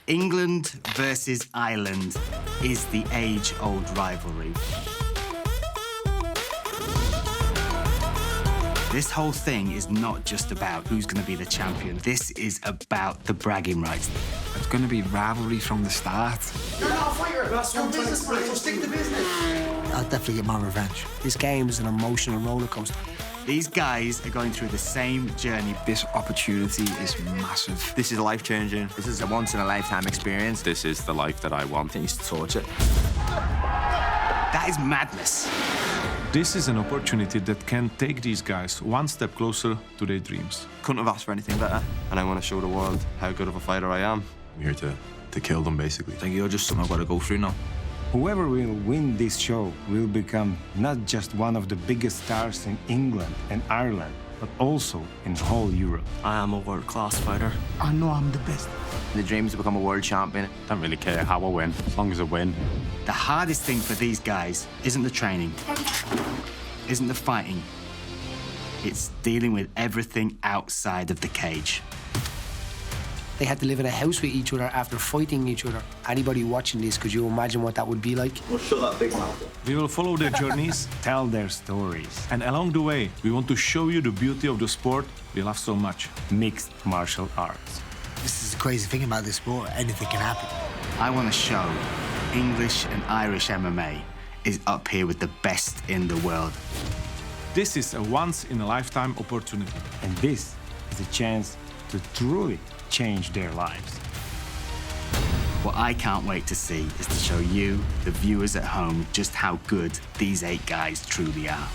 England versus Ireland is the age-old rivalry. This whole thing is not just about who's going to be the champion. This is about the bragging rights. It's going to be rivalry from the start. You're not a fighter. That's your business, man. So stick to business. I'll definitely get my revenge. This game is an emotional roller coaster. These guys are going through the same journey. This opportunity is massive. This is life-changing. This is a once-in-a-lifetime experience. This is the life that I want. It's torture. That is madness. This is an opportunity that can take these guys one step closer to their dreams. Couldn't have asked for anything better. And I want to show the world how good of a fighter I am. I'm here to kill them, basically. I think you're just something I've got to go through now. Whoever will win this show will become not just one of the biggest stars in England and Ireland, but also in whole Europe. I am a world-class fighter. I know I'm the best. The dream is to become a world champion. Don't really care how I win, as long as I win. The hardest thing for these guys isn't the training, isn't the fighting. It's dealing with everything outside of the cage. They had to live in a house with each other after fighting each other. Anybody watching this, could you imagine what that would be like? We'll shut that big mouth. We will follow their journeys, tell their stories. And along the way, we want to show you the beauty of the sport we love so much, mixed martial arts. This is the crazy thing about this sport. Anything can happen. I want to show English and Irish MMA is up here with the best in the world. This is a once-in-a-lifetime opportunity. And this is a chance to truly change their lives. What I can't wait to see is to show you, the viewers at home, just how good these 8 guys truly are.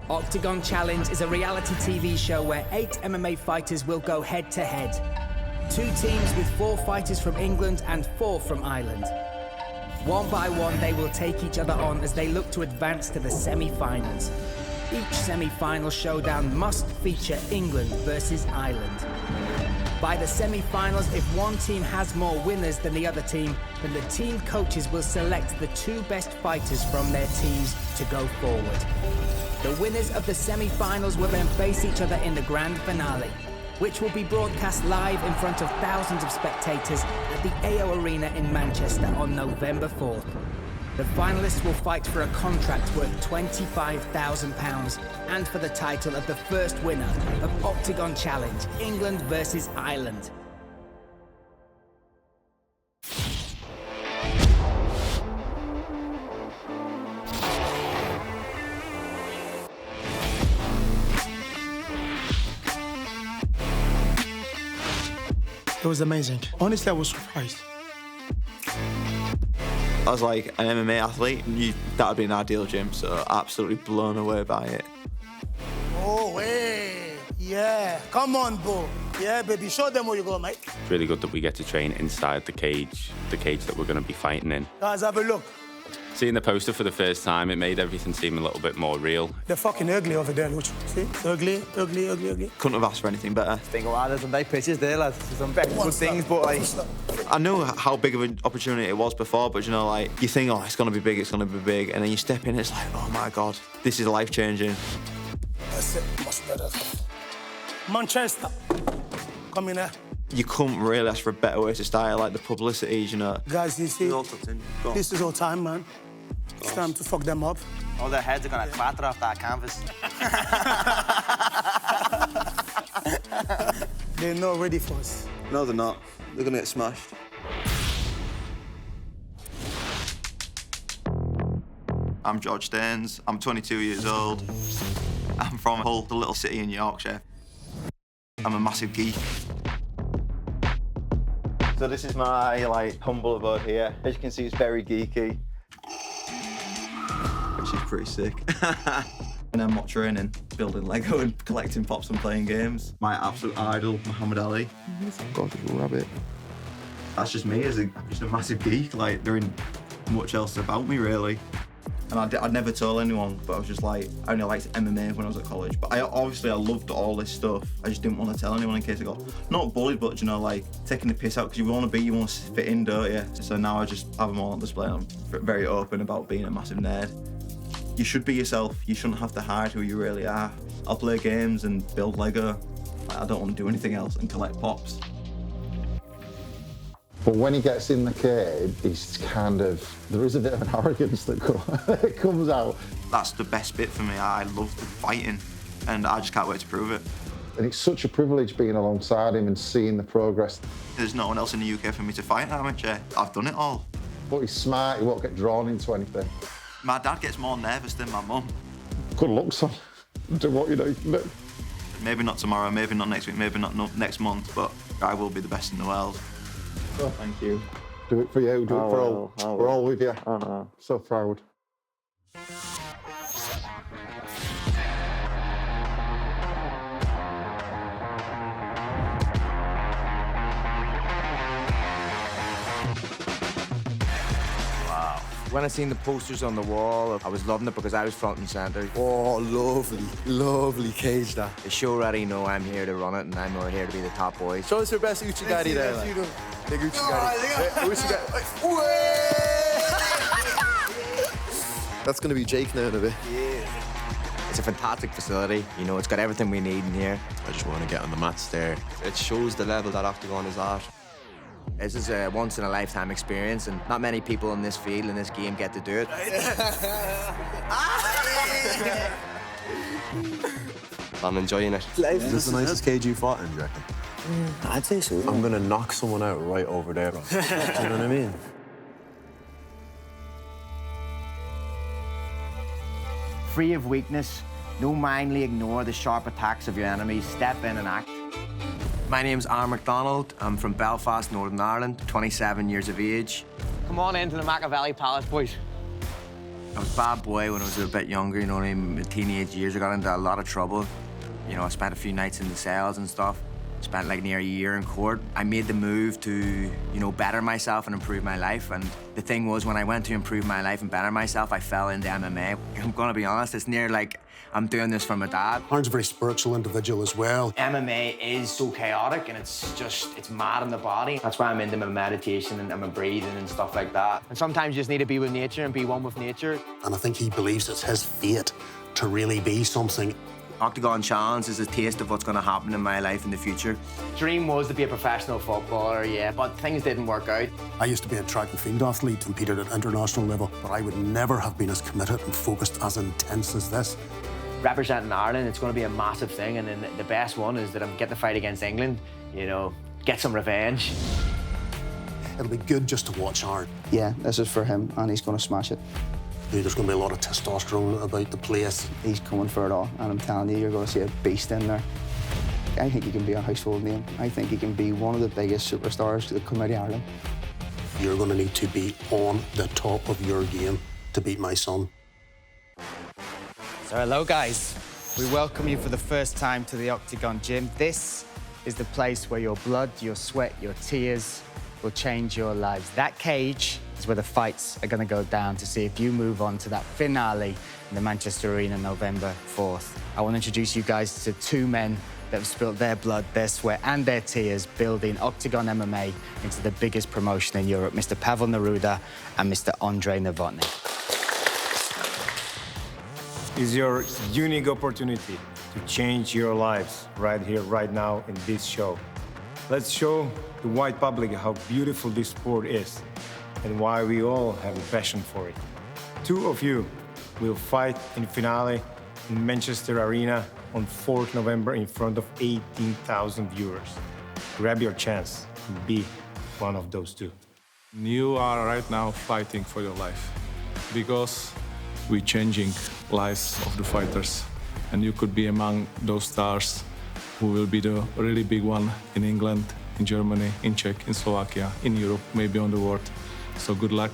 Oktagon Challenge is a reality TV show where 8 MMA fighters will go head-to-head. 2 teams with 4 fighters from England and 4 from Ireland. One by one, they will take each other on as they look to advance to the semi-finals. Each semi-final showdown must feature England versus Ireland. By the semi-finals, if one team has more winners than the other team, then the team coaches will select the 2 best fighters from their teams to go forward. The winners of the semi-finals will then face each other in the grand finale, which will be broadcast live in front of thousands of spectators at the AO Arena in Manchester on November 4th. The finalists will fight for a contract worth £25,000 and for the title of the first winner of Oktagon Challenge, England versus Ireland. It was amazing. Honestly, I was surprised. As like an MMA athlete, that would be an ideal gym, so absolutely blown away by it. Oh, hey. Yeah. Come on, bro. Yeah, baby. Show them where you go, mate. It's really good that we get to train inside the cage that we're going to be fighting in. Guys, have a look. Seeing the poster for the first time, it made everything seem a little bit more real. They're fucking ugly over there, Luch. See? Ugly, ugly, ugly, ugly. Couldn't have asked for anything better. Think, wow, there's some big pitches there, lads. There's some big good things, but like... I knew how big of an opportunity it was before, but you know, like, you think, oh, it's going to be big, it's going to be big, and then you step in, it's like, oh my God, this is life-changing. That's it. Much better. Manchester. Come in here. You couldn't really ask for a better way to start, like the publicity, you know. Guys, you see, this is our time, man. It's time to fuck them up. All their heads are gonna clatter off that canvas. They're not ready for us. No, they're not. They're gonna get smashed. I'm George Stearns. I'm 22 years old. I'm from Hull, the little city in Yorkshire. I'm a massive geek. So this is my, like, humble abode here. As you can see, it's very geeky. Which is pretty sick. And I'm not training, building Lego and collecting pops and playing games. My absolute idol, Muhammad Ali. Gorgeous rabbit. That's just me as just a massive geek. Like, there ain't much else about me, really. And I'd never told anyone, but I was just like, I only liked MMA when I was at college. But I loved all this stuff. I just didn't want to tell anyone in case I got, not bullied, but, you know, like, taking the piss out, because you want to fit in, don't you? So now I just have them all on display, and I'm very open about being a massive nerd. You should be yourself. You shouldn't have to hide who you really are. I'll play games and build Lego. I don't want to do anything else and collect pops. But when he gets in the cage, he's kind of, there is a bit of an arrogance that comes out. That's the best bit for me. I love the fighting, and I just can't wait to prove it. And it's such a privilege being alongside him and seeing the progress. There's no one else in the UK for me to fight amateur. I've done it all. But he's smart, he won't get drawn into anything. My dad gets more nervous than my mum. Good luck, son. Do what you do. Maybe not tomorrow, maybe not next week, maybe not next month, but I will be the best in the world. Oh, thank you. Do it for you, do it for all. We're all with you. So proud. When I seen the posters on the wall, I was loving it because I was front and centre. Oh, lovely, lovely cage that. The show already know I'm here to run it and I'm here to be the top boy. Show us your best Uchigari there. Like. Big Uchigari. That's going to be Jake now in a bit. Yeah. It's a fantastic facility. You know, it's got everything we need in here. I just want to get on the mats there. It shows the level that Oktagon is at. This is a once-in-a-lifetime experience, and not many people in this field, in this game, get to do it. I'm enjoying it. Is this the nicest cage you fought in, do you reckon? I'd say so. I'm going to knock someone out right over there, bro. Do you know what I mean? Free of weakness, no mindly ignore the sharp attacks of your enemies, step in and act. My name's Aaron McDonald. I'm from Belfast, Northern Ireland, 27 years of age. Come on into the Machiavelli Palace, boys. I was a bad boy when I was a bit younger, you know, in my teenage years. I got into a lot of trouble. You know, I spent a few nights in the cells and stuff. Spent like near a year in court. I made the move to, you know, better myself and improve my life. And the thing was, when I went to improve my life and better myself, I fell into MMA. I'm gonna be honest, it's near like I'm doing this for my dad. Aaron's a very spiritual individual as well. MMA is so chaotic and it's mad in the body. That's why I'm into my meditation and my breathing and stuff like that. And sometimes you just need to be with nature and be one with nature. And I think he believes it's his fate to really be something. Oktagon Challenge is a taste of what's going to happen in my life in the future. Dream was to be a professional footballer, yeah, but things didn't work out. I used to be a track and field athlete, competed at international level, but I would never have been as committed and focused, as intense as this. Representing Ireland, it's going to be a massive thing, and then the best one is that I'm getting to fight against England, you know, get some revenge. It'll be good just to watch Aaron. Yeah, this is for him, and he's going to smash it. There's going to be a lot of testosterone about the place. He's coming for it all, and I'm telling you, you're going to see a beast in there. I think he can be a household name. I think he can be one of the biggest superstars to come out of Ireland. You're going to need to be on the top of your game to beat my son. So hello, guys. We welcome you for the first time to the Oktagon gym. This is the place where your blood, your sweat, your tears will change your lives. That cage is where the fights are going to go down to see if you move on to that finale in the Manchester Arena November 4th. I want to introduce you guys to two men that have spilled their blood, their sweat and their tears building Oktagon MMA into the biggest promotion in Europe, Mr. Pavel Neruda and Mr. Andrei Novotny. It's your unique opportunity to change your lives right here, right now, in this show. Let's show the wide public how beautiful this sport is and why we all have a passion for it. Two of you will fight in finale in Manchester Arena on 4th November in front of 18,000 viewers. Grab your chance and be one of those two. You are right now fighting for your life because we're changing lives of the fighters, and you could be among those stars who will be the really big one in England, in Germany, in Czech, in Slovakia, in Europe, maybe on the world. So good luck,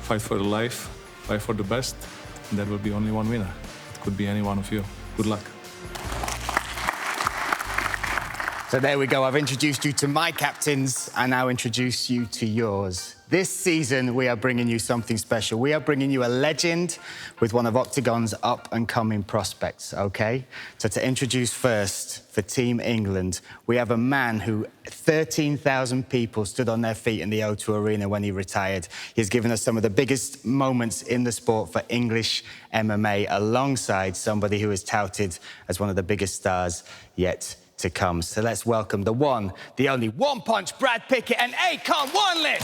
fight for the life, fight for the best, and there will be only one winner. It could be any one of you. Good luck. So there we go. I've introduced you to my captains. I now introduce you to yours. This season, we are bringing you something special. We are bringing you a legend with one of Oktagon's up-and-coming prospects, OK? So to introduce first, for Team England, we have a man who 13,000 people stood on their feet in the O2 Arena when he retired. He's given us some of the biggest moments in the sport for English MMA, alongside somebody who is touted as one of the biggest stars yet to come. So let's welcome the one, the only one-punch Brad Pickett and Akon Wanless.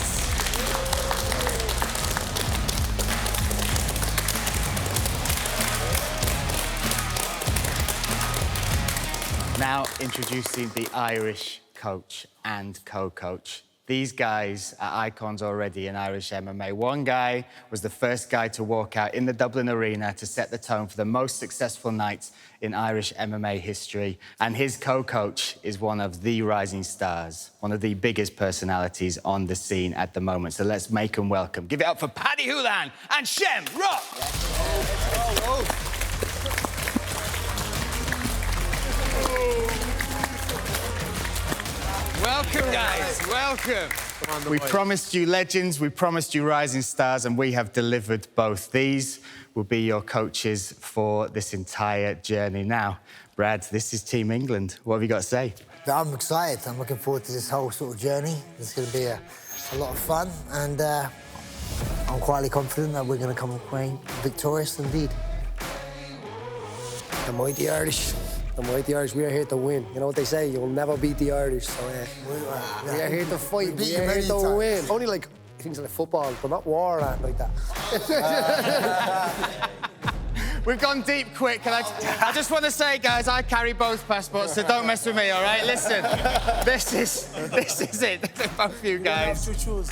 Now introducing the Irish coach and co-coach. These guys are icons already in Irish MMA. One guy was the first guy to walk out in the Dublin Arena to set the tone for the most successful night in Irish MMA history. And his co-coach is one of the rising stars, one of the biggest personalities on the scene at the moment. So let's make them welcome. Give it up for Paddy Houlihan and Shem Rock. Welcome, guys. Welcome. We promised you legends, we promised you rising stars, and we have delivered both. These will be your coaches for this entire journey. Now, Brad, this is Team England. What have you got to say? I'm excited. I'm looking forward to this whole sort of journey. It's going to be a lot of fun, and I'm quietly confident that we're going to come away victorious indeed. The mighty Irish. The mighty Irish, we are here to win. You know what they say, you'll never beat the Irish, so we are here to fight, we are here to win. Only like things like football, but not war or anything like that. We've gone deep quick, and I just want to say, guys, I carry both passports, so don't mess with me, all right? Listen, this is it. Both of you guys. You have to choose.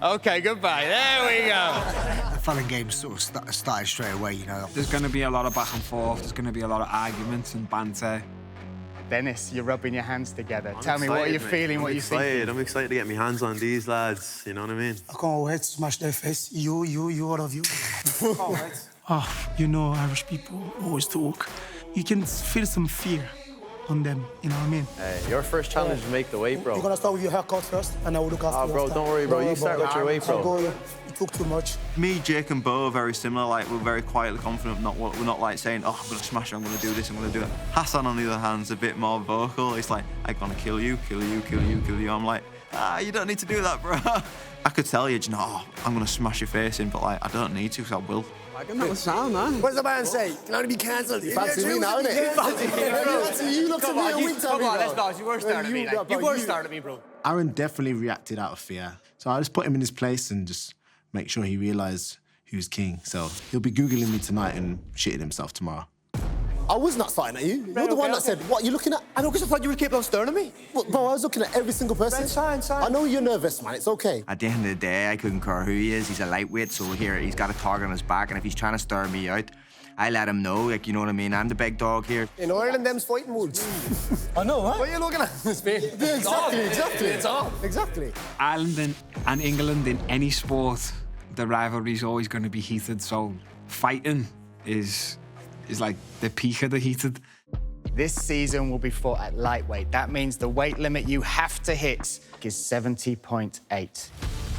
Okay, goodbye. There we go. The fun and games sort of started straight away, you know. There's going to be a lot of back and forth. There's going to be a lot of arguments and banter. Dennis, you're rubbing your hands together. Tell me, what are you feeling, what are you thinking? I'm excited to get my hands on these lads, you know what I mean? I can't wait to smash their face. You, all of you. Can't wait. Oh, you know, Irish people always talk. You can feel some fear on them, you know what I mean? Hey, your first challenge is make the weight, bro. You're gonna start with your haircut first, and I will look after bro, don't worry, bro. You start with your weight, bro. You talk too much. Me, Jake, and Bo are very similar. Like, we're very quietly confident. We're not like saying, "Oh, I'm gonna smash it. I'm gonna do this. I'm gonna do it." Hassan, on the other hand, is a bit more vocal. It's like, "I'm gonna kill you, kill you, kill you, kill you." I'm like, you don't need to do that, bro. I could tell you, I'm gonna smash your face in, but like, I don't need to, because I will. I can know sound, man. What does the man say? Can only be cancelled. You fancy me now, innit? You look to me and wink at me, let's go. You were starting me. You were starting me, bro. Aaron definitely reacted out of fear. So I just put him in his place and just make sure he realised who's king. So he'll be Googling me tonight and shitting himself tomorrow. I was not starting at you. You're the one that said, what, you looking at? I know, because I thought you would keep on staring at me. Well, bro, I was looking at every single person. Sign. I know you're nervous, man. It's okay. At the end of the day, I couldn't care who he is. He's a lightweight, so here, he's got a target on his back, and if he's trying to stir me out, I let him know, like, you know what I mean? I'm the big dog here. In Ireland, them's fighting words. I know, right? What are you looking at? Exactly. It's on. Exactly. Ireland and England, in any sport, the rivalry is always going to be heated, so fighting is like the peak of the heated. This season will be fought at lightweight. That means the weight limit you have to hit is 70.8.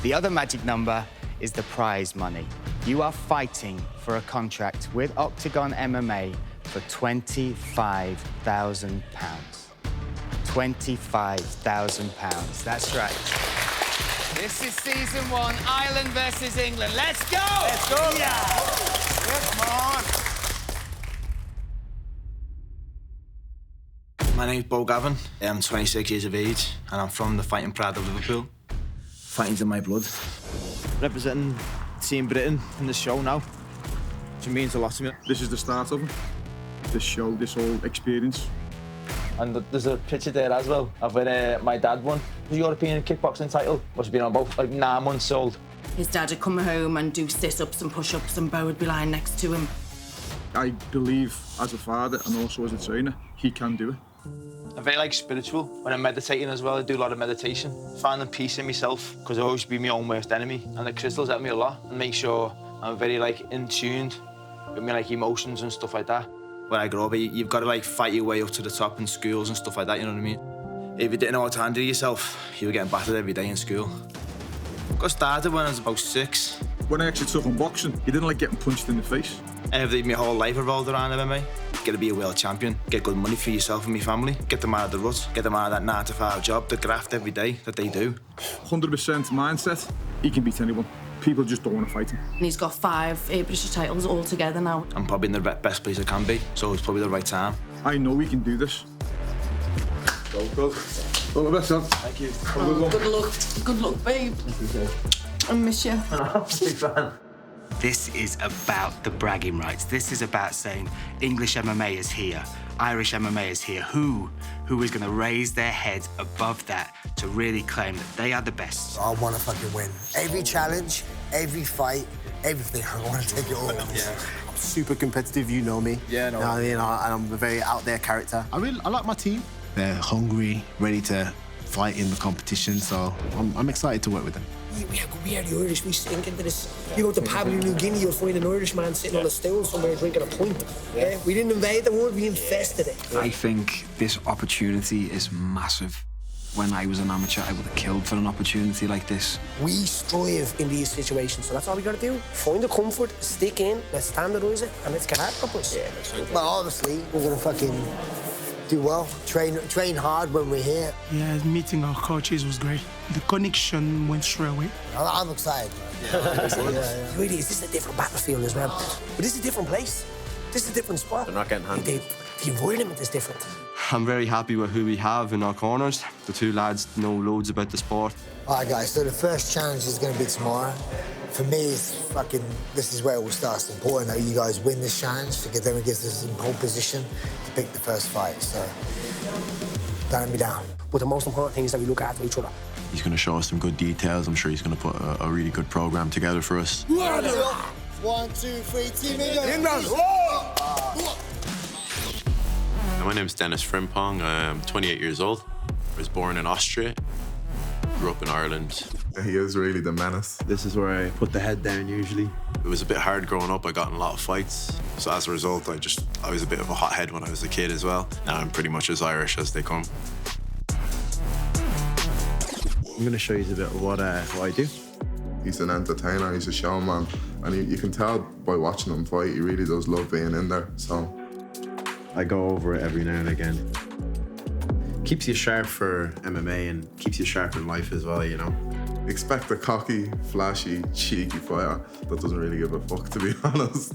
The other magic number is the prize money. You are fighting for a contract with Oktagon MMA for £25,000. £25,000. That's right. This is season 1, Ireland versus England. Let's go! Let's go! Yeah! Come on! My name's Bo Gavin. I'm 26 years of age, and I'm from the fighting pride of Liverpool. Fighting's in my blood. Representing Team Britain in the show now, which means a lot to me. This is the start of it. This show, this whole experience. And there's a picture there as well of when my dad won the European kickboxing title. Must have been about like 9 months old. His dad would come home and do sit-ups and push-ups, and Bo would be lying next to him. I believe, as a father and also as a trainer, he can do it. I'm very spiritual. When I'm meditating as well, I do a lot of meditation. Finding peace in myself, because I always be my own worst enemy. And the crystals help me a lot and make sure I'm very in tuned with my emotions and stuff like that. When I grow up, you've got to fight your way up to the top in schools and stuff like that, you know what I mean? If you didn't know how to handle yourself, you were getting battered every day in school. Got started when I was about 6. When I actually took on boxing, you didn't like getting punched in the face. Everything, my whole life revolved around MMA. Get to be a world champion, get good money for yourself and your family, get them out of the rut, get them out of that 9-to-5 job, the graft every day that they do. 100% mindset, he can beat anyone. People just don't want to fight him. And he's got 5 British titles all together now. I'm probably in the best place I can be, so it's probably the right time. I know we can do this. Go, good. All the best, son. Thank you. Good luck. Good luck, babe. I miss you. Big fan. This is about the bragging rights. This is about saying English MMA is here, Irish MMA is here. Who is going to raise their heads above that to really claim that they are the best? I want to fucking win. Every challenge, every fight, everything. I want to take it all. Yeah. I'm super competitive, you know me. Yeah, no. And I'm a very out there character. I like my team. They're hungry, ready to fight in the competition, so I'm excited to work with them. We are the Irish, we sink into this. You go to Papua New Guinea, you'll find an Irish man sitting on a stool somewhere drinking a pint. Yeah. We didn't invade the world, we infested it. I think this opportunity is massive. When I was an amateur, I would have killed for an opportunity like this. We strive in these situations, so that's all we gotta do. Find the comfort, stick in, let's standardise it, and let's get at it, boys. Yeah, that's right. But obviously, we're gonna fucking do well, train hard when we're here. Yeah, meeting our coaches was great. The connection went straight away. I'm excited. Yeah. Really, this is a different battlefield as well. But this is a different place. This is a different spot. They're not getting handled. The environment is different. I'm very happy with who we have in our corners. The 2 lads know loads about the sport. All right, guys, so the first challenge is going to be tomorrow. For me, this is where it will start. It's important that you guys win this challenge because then it gives us in pole position to pick the first fight. So, don't let me down. But the most important thing is that we look after each other. He's going to show us some good details. I'm sure he's going to put a really good program together for us. 1, 2, 3, Team England! My name's Dennis Frimpong. I'm 28 years old. I was born in Austria. Grew up in Ireland. He is really the menace. This is where I put the head down usually. It was a bit hard growing up. I got in a lot of fights. So as a result, I was a bit of a hothead when I was a kid as well. Now I'm pretty much as Irish as they come. I'm going to show you a bit of what I do. He's an entertainer, he's a showman. And you can tell by watching him fight, he really does love being in there, so. I go over it every now and again. Keeps you sharp for MMA and keeps you sharp in life as well, you know. Expect a cocky, flashy, cheeky fighter that doesn't really give a fuck, to be honest.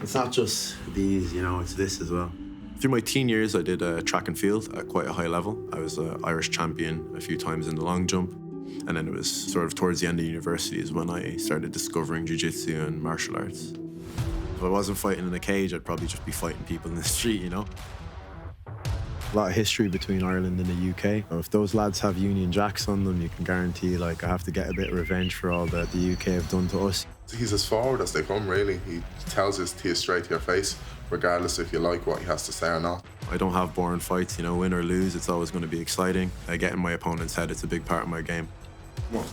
It's not just these, you know, it's this as well. Through my teen years, I did track and field at quite a high level. I was an Irish champion a few times in the long jump. And then it was sort of towards the end of university is when I started discovering jiu-jitsu and martial arts. If I wasn't fighting in a cage, I'd probably just be fighting people in the street, you know? A lot of history between Ireland and the UK. If those lads have Union Jacks on them, you can guarantee, like, I have to get a bit of revenge for all that the UK have done to us. He's as forward as they come, really. He tells us to you straight to your face, regardless if you like what he has to say or not. I don't have boring fights, you know, win or lose, it's always going to be exciting. I get in my opponent's head, it's a big part of my game. Come on.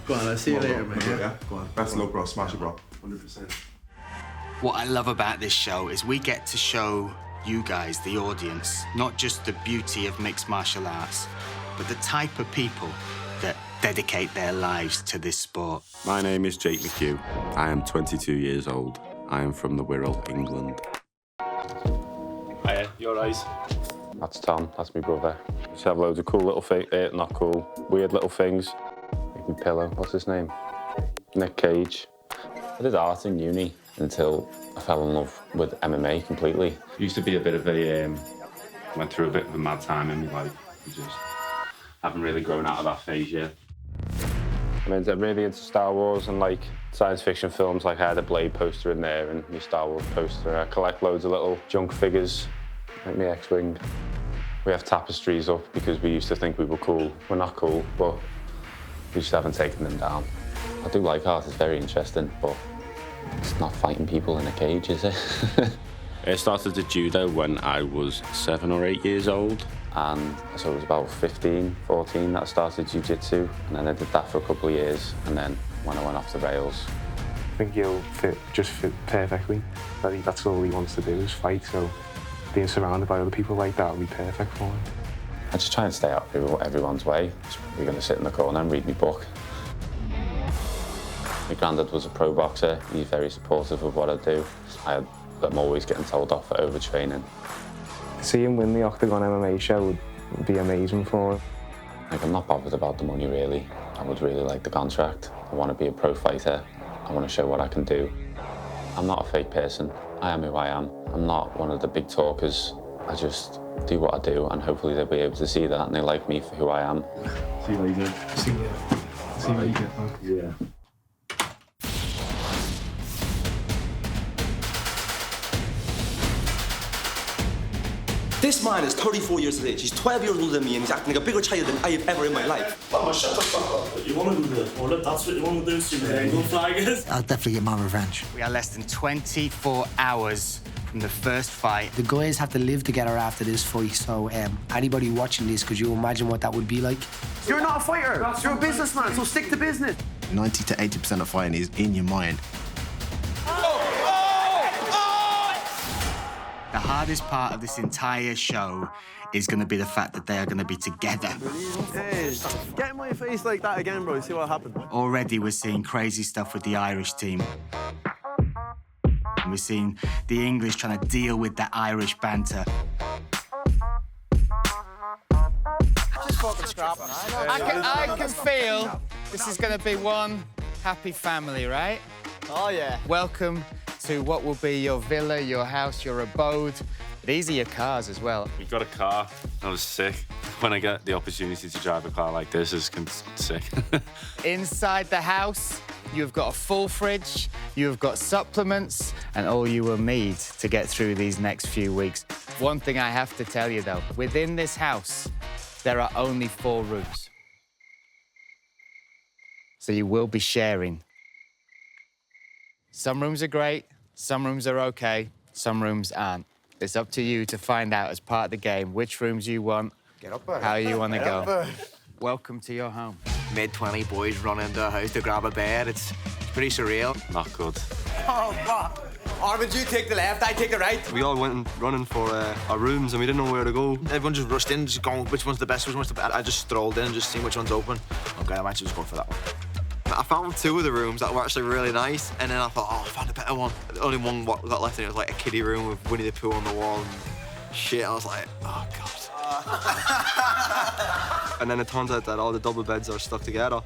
Go on, I'll see you later, mate. Yeah, go on. Best of luck, bro. Smash it, bro. 100%. What I love about this show is we get to show you guys, the audience, not just the beauty of mixed martial arts, but the type of people that dedicate their lives to this sport. My name is Jake McHugh. I am 22 years old. I am from the Wirral, England. Hiya, you alright? That's Tom, that's my brother. We used to have loads of cool little things, not cool, weird little things. Like my pillow, what's his name? Nick Cage. I did art in uni until I fell in love with MMA completely. Used to be a bit of a, went through a bit of a mad time in my life. I just haven't really grown out of that phase yet. I'm really into Star Wars and like science fiction films. Like I had a Blade poster in there and my Star Wars poster. I collect loads of little junk figures, like my X-Wing. We have tapestries up because we used to think we were cool. We're not cool, but we just haven't taken them down. I do like art, it's very interesting, but it's not fighting people in a cage, is it? I started to judo when I was 7 or 8 years old. And so it was about 15, 14 that I started jiu-jitsu. And then I did that for a couple of years. And then when I went off the rails. I think he'll just fit perfectly. I think that's all he wants to do is fight, so being surrounded by other people like that would be perfect for him. I just try and stay out of everyone's way. We're going to sit in the corner and read my book. My granddad was a pro boxer. He's very supportive of what I do. I'm always getting told off for overtraining. See him win the Oktagon MMA show would be amazing for him. Like, I'm not bothered about the money, really. I would really like the contract. I want to be a pro fighter. I want to show what I can do. I'm not a fake person. I am who I am. I'm not one of the big talkers. I just do what I do, and hopefully they'll be able to see that and they like me for who I am. See you later. See you later. Yeah. This man is 34 years of age. He's 12 years older than me and he's acting like a bigger child than I have ever in my life. Mama, shut the fuck up. You want to do the toilet? That's what you want to do, Superman. Don't flag it. I'll definitely get my revenge. We are less than 24 hours from the first fight. The guys have to live together after this fight, so anybody watching this, could you imagine what that would be like? You're not a fighter. You're a businessman, so stick to business. 90 to 80% of fighting is in your mind. The hardest part of this entire show is going to be the fact that they are going to be together. Hey, get in my face like that again, bro. See what happens. Already we're seeing crazy stuff with the Irish team. And we're seeing the English trying to deal with that Irish banter. Just fucking scrapping. I can feel this is going to be one happy family, right? Oh, yeah. Welcome to what will be your villa, your house, your abode. These are your cars as well. We got a car. I was sick. When I get the opportunity to drive a car like this, it's sick. Inside the house, you've got a full fridge, you've got supplements, and all you will need to get through these next few weeks. One thing I have to tell you, though, within this house, there are only 4 rooms. So you will be sharing. Some rooms are great, some rooms are okay, some rooms aren't. It's up to you to find out as part of the game which rooms you want, how you want to go. Welcome to your home. Mid-20 boys run into a house to grab a bed. It's pretty surreal. Not good. Oh, fuck. Arvid, you take the left, I take the right. We all went running for our rooms and we didn't know where to go. Everyone just rushed in, just going, which one's the best, which one's the best. I just strolled in and just seen which one's open. Okay, I might just go for that one. I found 2 of the rooms that were actually really nice, and then I thought, oh, I found a better one. The only one got left in it was like a kiddie room with Winnie the Pooh on the wall and shit. I was like, oh, God. And then it turns out that all the double beds are stuck together.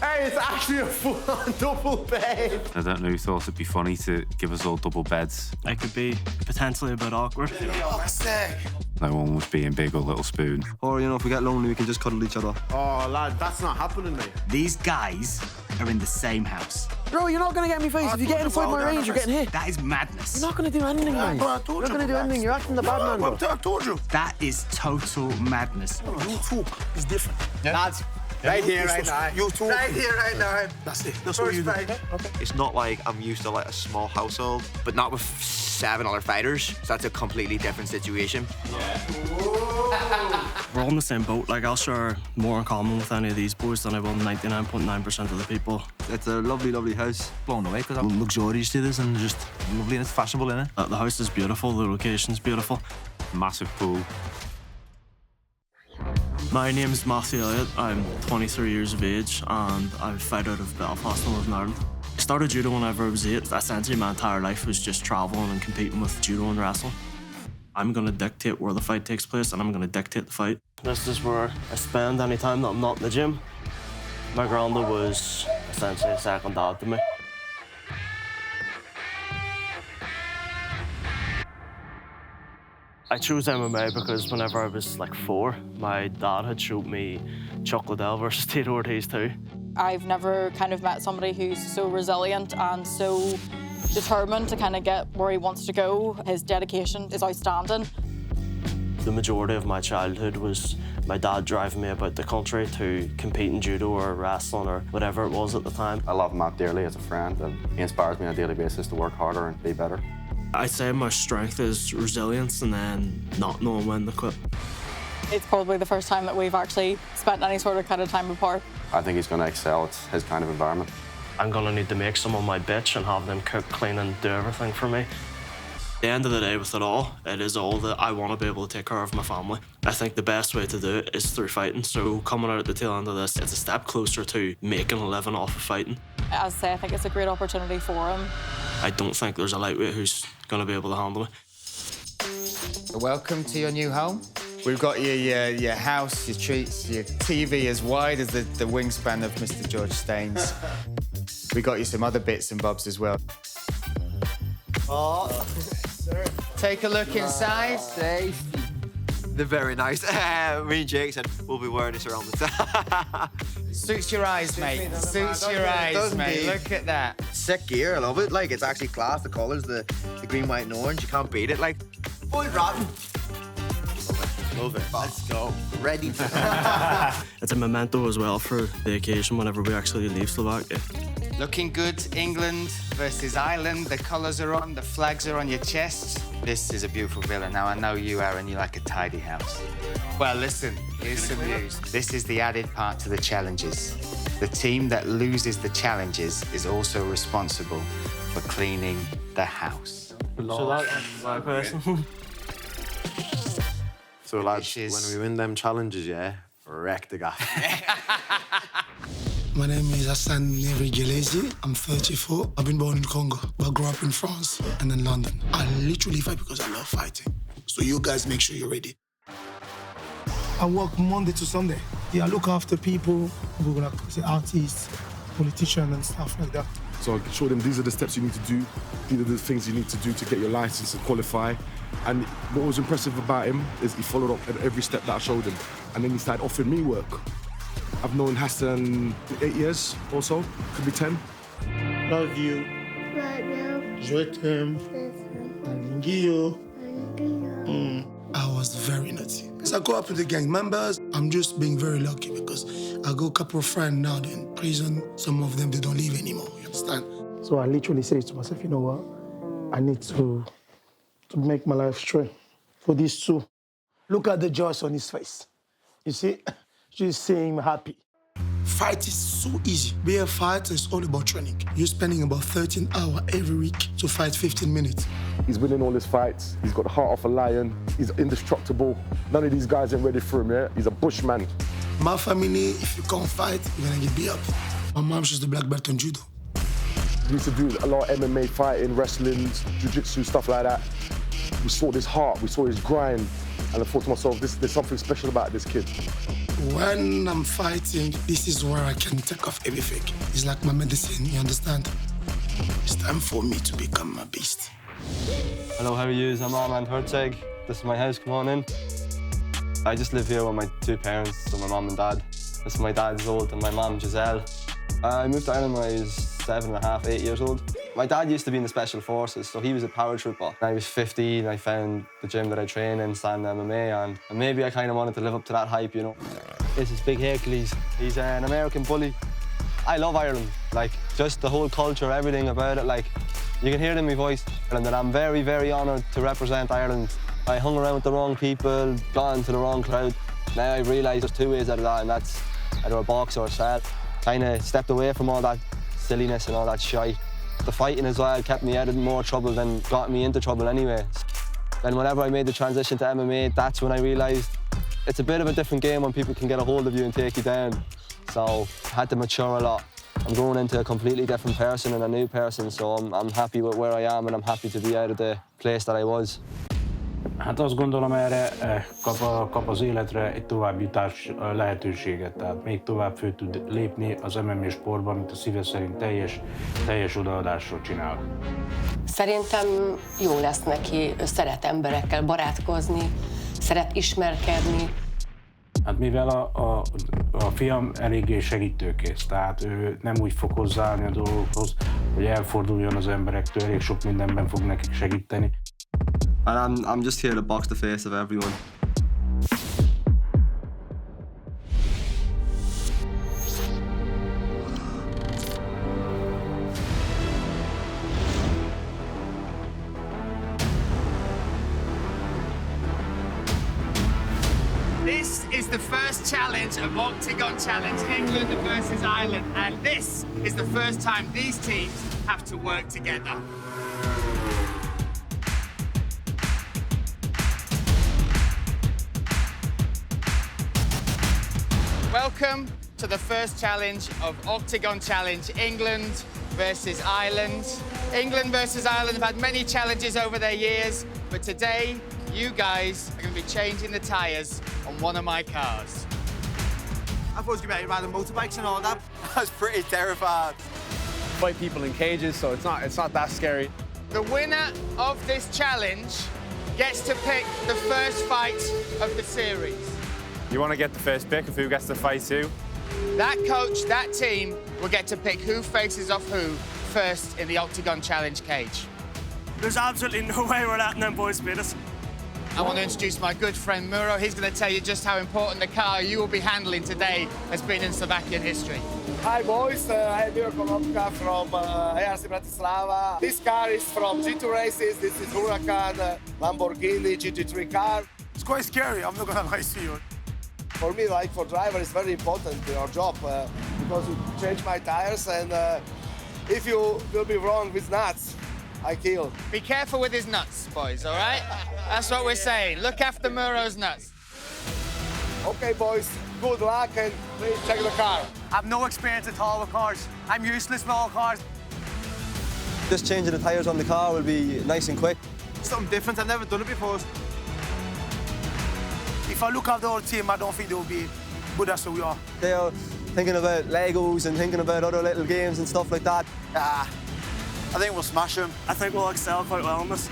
Hey, it's actually a full-on double bed. I don't know who thought it'd be funny to give us all double beds. It could be potentially a bit awkward. Oh, sick. No one was being big or little spoon. Or, you know, if we get lonely, we can just cuddle each other. Oh, lad, that's not happening, mate. These guys are in the same house. Bro, you're not going to get me face. If you get inside my range, you're getting hit. That is madness. You're not going to do anything, mate. Bro, I told You're not you, going to do anything. You're acting the bad man, bro. I told you. That is total madness. You too. It's different. Lads, right here, right now. You too. Right here, right now. That's it. That's what you do. Okay. It's not like I'm used to like a small household. But not with 7 other fighters. So that's a completely different situation. We're all in the same boat. Like, I'll share more in common with any of these boys than I will 99.9% of the people. It's a lovely, lovely house. Blown away because I'm luxurious to this and just lovely and it's fashionable, innit? The house is beautiful, the location's beautiful. Massive pool. My name is Matthew Elliott. I'm 23 years of age and I fight out of Belfast, Northern Ireland. I started judo whenever I was 8. Essentially, my entire life was just traveling and competing with judo and wrestling. I'm going to dictate where the fight takes place and I'm going to dictate the fight. This is where I spend any time that I'm not in the gym. My granddad was essentially a second dad to me. I chose MMA because whenever I was like 4, my dad had showed me Chuck Liddell versus Tito Ortiz too. I've never kind of met somebody who's so resilient and so determined to kind of get where he wants to go. His dedication is outstanding. The majority of my childhood was my dad driving me about the country to compete in judo or wrestling or whatever it was at the time. I love Matt dearly as a friend and he inspires me on a daily basis to work harder and be better. I'd say my strength is resilience and then not knowing when to quit. It's probably the first time that we've actually spent any sort of kind of time apart. I think he's going to excel. It's his kind of environment. I'm going to need to make someone my bitch and have them cook, clean and do everything for me. At the end of the day, with it all, it is all that I want to be able to take care of my family. I think the best way to do it is through fighting. So coming out at the tail end of this, it's a step closer to making a living off of fighting. As I say, I think it's a great opportunity for him. I don't think there's a lightweight who's going to be able to handle me. Welcome to your new home. We've got your house, your treats, your TV as wide as the wingspan of Mr. George Staines. We got you some other bits and bobs as well. Oh, sir. Take a look inside. They're very nice. Me and Jake said we'll be wearing this around the time. Suits your eyes, mate. Suits your eyes, mate. Look at that. Sick gear, I love it. Like, it's actually class. The colours, the green, white, and orange. You can't beat it. Like, boy, rotten. Love it. Let's go. Ready. It's a memento as well for the occasion whenever we actually leave Slovakia. Looking good, England versus Ireland. The colours are on, the flags are on your chest. This is a beautiful villa. Now, I know you, Aaron, you like a tidy house. Well, listen, here's some news. This is the added part to the challenges. The team that loses the challenges is also responsible for cleaning the house. So that's my person. So, lads, when we win them challenges, yeah, wreck the guy. My name is Hassan Nevri. I'm 34. I've been born in Congo, but grew up in France and in London. I literally fight because I love fighting. So you guys make sure you're ready. I work Monday to Sunday. Yeah, I look after people who are like artists, politicians and stuff like that. So I show them these are the steps you need to do, these are the things you need to do to get your license and qualify. And what was impressive about him is he followed up at every step that I showed him. And then he started offering me work. I've known Hassan 8 years or so, could be 10. Love you. Je t'aime. I was very naughty. Because I go up to the gang members, I'm just being very lucky because I got a couple of friends now in prison. Some of them, they don't live anymore, you understand? So I literally say to myself, you know what? I need to make my life straight for these two. Look at the joy on his face. You see? Just seeing him happy. Fight is so easy. Being a fighter is all about training. You're spending about 13 hours every week to fight 15 minutes. He's winning all his fights. He's got the heart of a lion. He's indestructible. None of these guys ain't ready for him, yeah? He's a bushman. My family, if you can't fight, you're gonna get beat up. My mom's just a black belt in judo. He used to do a lot of MMA fighting, wrestling, jiu-jitsu, stuff like that. We saw his heart, we saw his grind, and I thought to myself, there's something special about this kid. When I'm fighting, this is where I can take off everything. It's like my medicine, you understand? It's time for me to become a beast. Hello, how are you? I'm Armand Hertzeg. This is my house, come on in. I just live here with my two parents, so my mum and dad. This is my dad's old and my mum, Giselle. I moved to Ireland when I was 7.5, 8 years old. My dad used to be in the Special Forces, so he was a paratrooper. When I was 15, I found the gym that I train in, Stand MMA, and maybe I kind of wanted to live up to that hype, you know. This is Big Hercules. He's an American bully. I love Ireland, like, just the whole culture, everything about it, like, you can hear it in my voice, and that I'm very, very honoured to represent Ireland. I hung around with the wrong people, got into the wrong crowd. Now I realise there's two ways out of that, and that's either a box or a cell. Kind of stepped away from all that silliness and all that shite. The fighting as well kept me out of more trouble than got me into trouble anyway. Then whenever I made the transition to MMA, that's when I realised it's a bit of a different game when people can get a hold of you and take you down. So I had to mature a lot. I'm growing into a completely different person and a new person, so I'm happy with where I am and I'm happy to be out of the place that I was. Hát azt gondolom, erre kap az életre egy továbbjutás lehetőséget, tehát még tovább föl tud lépni az MMA sportban, amit a szíve szerint teljes odaadásról csinál. Szerintem jó lesz neki, szeret emberekkel barátkozni, szeret ismerkedni. Hát mivel a fiam eléggé segítőkész, tehát ő nem úgy fog hozzáállni a dolgokhoz, hogy elforduljon az emberektől, elég sok mindenben fog nekik segíteni. And I'm just here to box the face of everyone. This is the first challenge of Oktagon Challenge, England versus Ireland, and this is the first time these teams have to work together. Welcome to the first challenge of Oktagon Challenge, England versus Ireland. England versus Ireland have had many challenges over their years, but today, you guys are going to be changing the tyres on one of my cars. I thought it was going to be riding motorbikes and all that. I was pretty terrified. Fight people in cages, so it's not that scary. The winner of this challenge gets to pick the first fight of the series. You want to get the first pick of who gets to fight who? That coach, that team, will get to pick who faces off who first in the Oktagon Challenge cage. There's absolutely no way we're letting them boys beat us. I want to introduce my good friend Muro. He's going to tell you just how important the car you will be handling today has been in Slovakian history. Hi boys, I'm Muro Konopka from ARC Bratislava. This car is from G2 races. This is Huracan Lamborghini GT3 car. It's quite scary, I'm not gonna lie to you. For me, like for driver, it's very important your job because you change my tires and if you will be wrong with nuts, I kill. Be careful with his nuts, boys, all right? That's what we're saying. Look after Muro's nuts. Okay, boys, good luck and please check the car. I have no experience at all with cars. I'm useless with all cars. Just changing the tyres on the car will be nice and quick. Something different, I've never done it before. If I look at the whole team, I don't think they will be good as we are. They are thinking about Legos and thinking about other little games and stuff like that. I think we'll smash them. I think we'll excel quite well in this.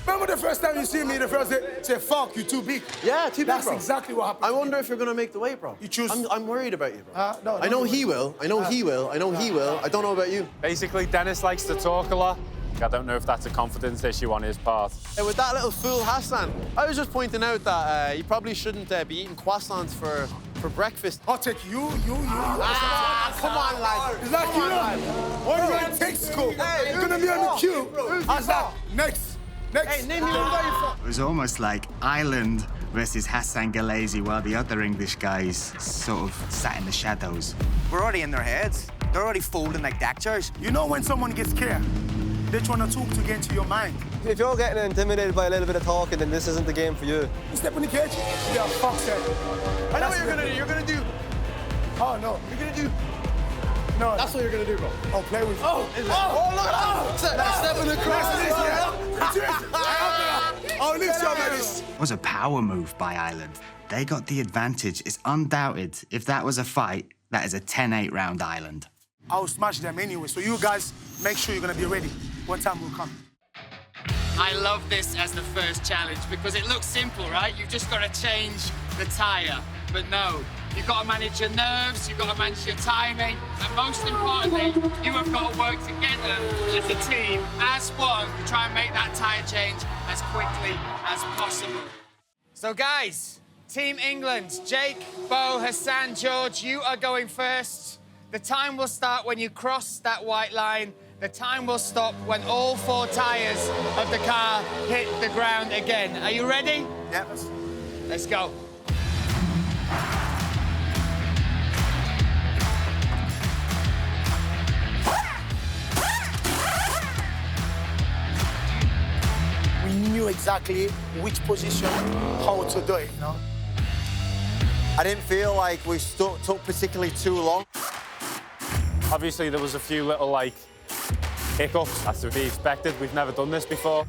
Remember the first time you see me, the first day, say, fuck, you too big. Yeah, too big, That's bro. exactly what happened. I wonder if you're going to make the weight, bro. You choose. I'm worried about you, bro. No, I know he will. I know he will. I know he will. I don't know about you. Basically, Dennis likes to talk a lot. I don't know if that's a confidence issue on his part. Hey, with that little fool Hassan, I was just pointing out that you probably shouldn't be eating croissants for breakfast. I'll take you. Come on, lad. Is that you? What are you going to take school? Hey, you're going to be on the queue. How's that? Next. Hey, name me where you're from. It was almost like Ireland versus Hassan Galazi while the other English guys sort of sat in the shadows. We're already in their heads. They're already folding like deck chairs. You know when someone gets scared, they're trying to talk to get into your mind. If you're getting intimidated by a little bit of talking, then this isn't the game for you. You step in the cage? Yeah, fuck that. I know what you're gonna do. You're gonna do. Oh, no. You're gonna do. No. That's what you're gonna do, bro. Oh, play with me. Oh, look at that. Stepping across. Oh, lift your man. It was a power move by Ireland. They got the advantage. It's undoubted. If that was a fight, that is a 10-8 round Ireland. I'll smash them anyway, so you guys make sure you're gonna be ready. One time will come. I love this as the first challenge because it looks simple, right? You've just got to change the tyre. But no, you've got to manage your nerves, you've got to manage your timing, and most importantly, you have got to work together as a team, as one, to try and make that tyre change as quickly as possible. So guys, Team England, Jake, Bo, Hassan, George, you are going first. The time will start when you cross that white line. The time will stop when all 4 tyres of the car hit the ground again. Are you ready? Yep. Let's go. We knew exactly which position, how to do it, you know? I didn't feel like we took particularly too long. Obviously, there was a few little, like, hiccups, as to be expected. We've never done this before.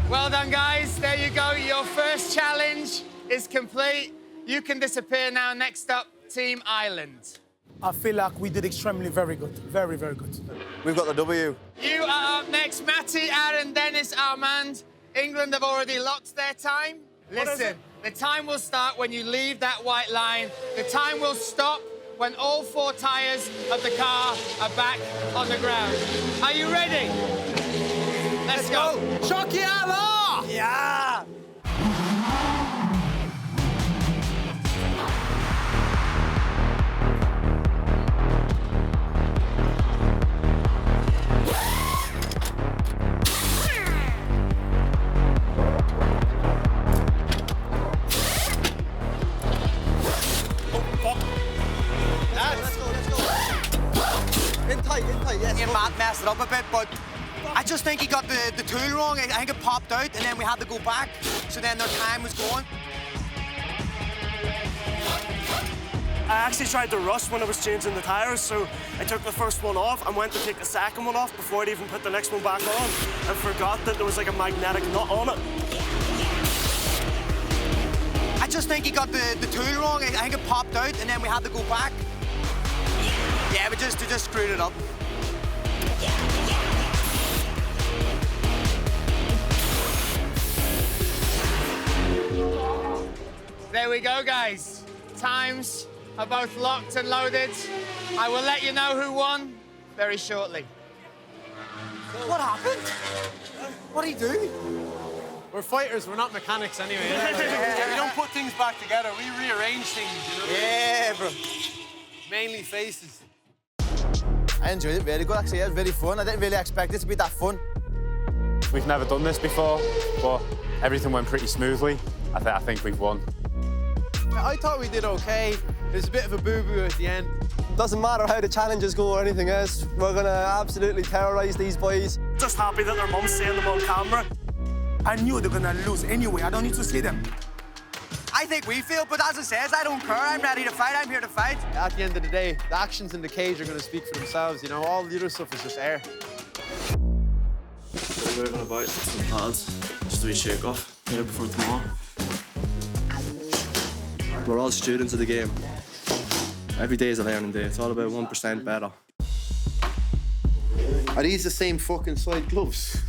Well done, guys. There you go. Your first challenge is complete. You can disappear now. Next up, Team Ireland. I feel like we did extremely very good. Very, very good. We've got the W. You are up next. Matty, Aaron, Dennis, Armand. England have already locked their time. Listen, the time will start when you leave that white line. The time will stop when all 4 tyres of the car are back on the ground. Are you ready? Let's go. Shokiala! Yeah! messed it up a bit, but I just think he got the tool wrong. I think it popped out, and then we had to go back, so then their time was going. I actually tried to rush when I was changing the tyres, so I took the first one off and went to take the second one off before I'd even put the next one back on, and forgot that there was like a magnetic nut on it. I just think he got the tool wrong. I think it popped out, and then we had to go back. Yeah, we just screwed it up. There we go, guys. Times are both locked and loaded. I will let you know who won very shortly. What happened? What did he do? We're fighters, we're not mechanics anyway. We don't put things back together, we rearrange things, you know? Yeah, bro. Mainly faces. I enjoyed it really good, actually. It was very fun. I didn't really expect it to be that fun. We've never done this before, but everything went pretty smoothly. I think we've won. I thought we did okay. There's a bit of a boo-boo at the end. Doesn't matter how the challenges go or anything else. We're going to absolutely terrorise these boys. Just happy that their mum's seeing them on camera. I knew they were going to lose anyway. I don't need to see them. I think we feel, but as it says, I don't care. I'm ready to fight. I'm here to fight. At the end of the day, the actions in the cage are going to speak for themselves, you know? All the other stuff is just air. We're moving about some pads, just a wee shake off here before tomorrow. We're all students of the game. Every day is a learning day. It's all about 1% better. Are these the same fucking side gloves?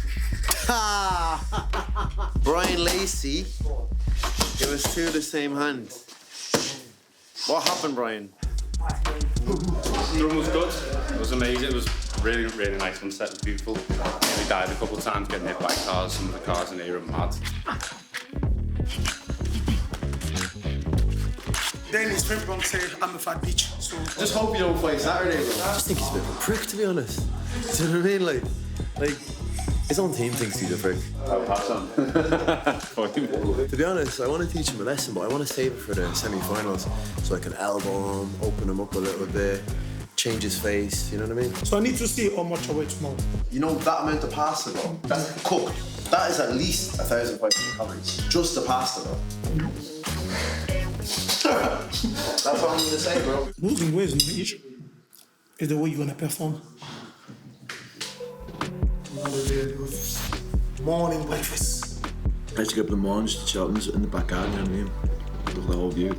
Brian Lacey, it was two the same hand. What happened, Brian? The run was good. It was amazing. It was really, really nice sunset. It was beautiful. We died a couple of times getting hit by cars. Some of the cars in here are mad. Then his friend won't say I'm a fat bitch. So Just hope you don't fight Saturday, bro. I just think he's a bit of a prick, to be honest. Do you know what I mean? Like his own team thinks he's a prick. I'll pass on. To be honest, I want to teach him a lesson, but I want to save it for the semi-finals so I can elbow him, open him up a little bit, change his face. You know what I mean? So I need to see how much I weigh tomorrow. You know that amount of pasta, though? That's cooked. That is at least 1,500 calories. Just the pasta, though. That's all I'm gonna say, bro. Losing weight is not the issue. It's the way you're gonna perform. Morning breakfast. I used to get up in the morning just to chill in the back garden, you know what I mean? Look at the whole view.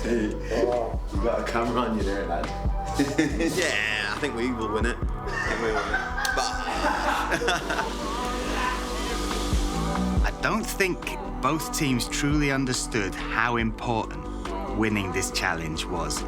Hey, you got a camera on you there, lad. Yeah, I think we will win it. I don't think both teams truly understood how important winning this challenge was.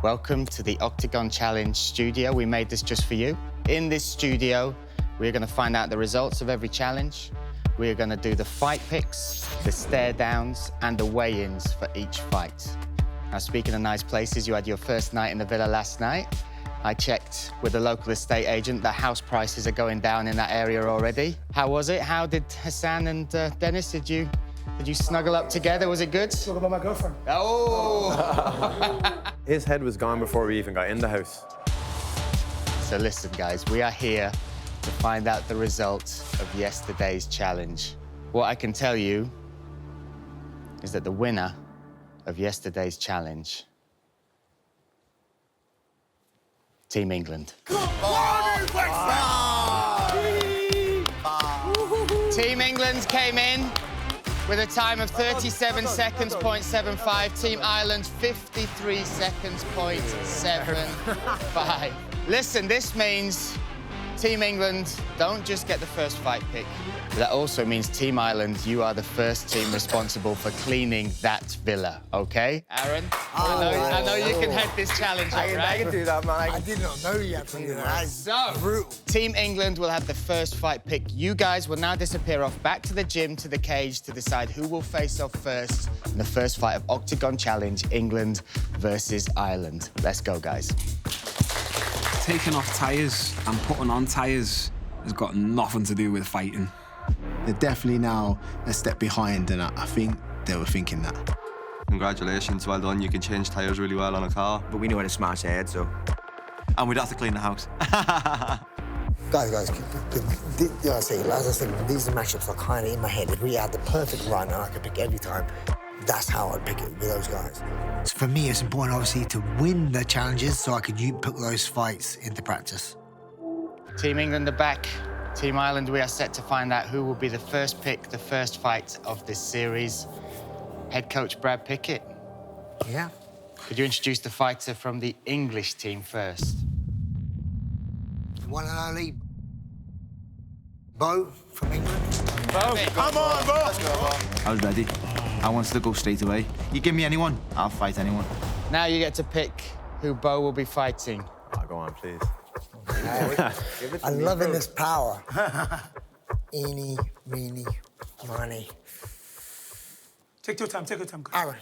Welcome to the Oktagon Challenge studio. We made this just for you. In this studio, we're going to find out the results of every challenge. We're going to do the fight picks, the stare downs, and the weigh-ins for each fight. Now, speaking of nice places, you had your first night in the villa last night. I checked with the local estate agent. The house prices are going down in that area already. How was it? How did Hassan and Dennis, did you snuggle up together? Was it good? Talk about my girlfriend. Oh! His head was gone before we even got in the house. So listen, guys, we are here to find out the results of yesterday's challenge. What I can tell you is that the winner of yesterday's challenge, Team England. Team England came in with a time of 37 seconds, 0.75. Team Ireland, 53 seconds, 0.75. Listen, this means Team England don't just get the first fight pick. That also means Team Ireland, you are the first team responsible for cleaning that villa, okay? Aaron, I know you can head this challenge, all right? I can do that, man. I did not know you had to do that. So, Team England will have the first fight pick. You guys will now disappear off back to the gym, to the cage, to decide who will face off first in the first fight of Oktagon Challenge, England versus Ireland. Let's go, guys. Taking off tyres and putting on tyres has got nothing to do with fighting. They're definitely now a step behind, and I think they were thinking that. Congratulations, well done. You can change tyres really well on a car. But we know how to smash heads, so. And we'd have to clean the house. Guys, as I said, these are matchups are kind of in my head. If we had the perfect run and I could pick every time, that's how I'd pick it with those guys. So for me, it's important, obviously, to win the challenges so I could put those fights into practice. Team England are back. Team Ireland, we are set to find out who will be the first pick, the first fight of this series. Head coach Brad Pickett. Yeah. Could you introduce the fighter from the English team first? One and only Bo from England. Bo, come on, Bo! Let's go, Bo. I was ready. I wanted to go straight away. You give me anyone, I'll fight anyone. Now you get to pick who Bo will be fighting. Oh, go on, please. I'm loving this power. Eeny, meeny, miny. Take your time, guys. Aaron.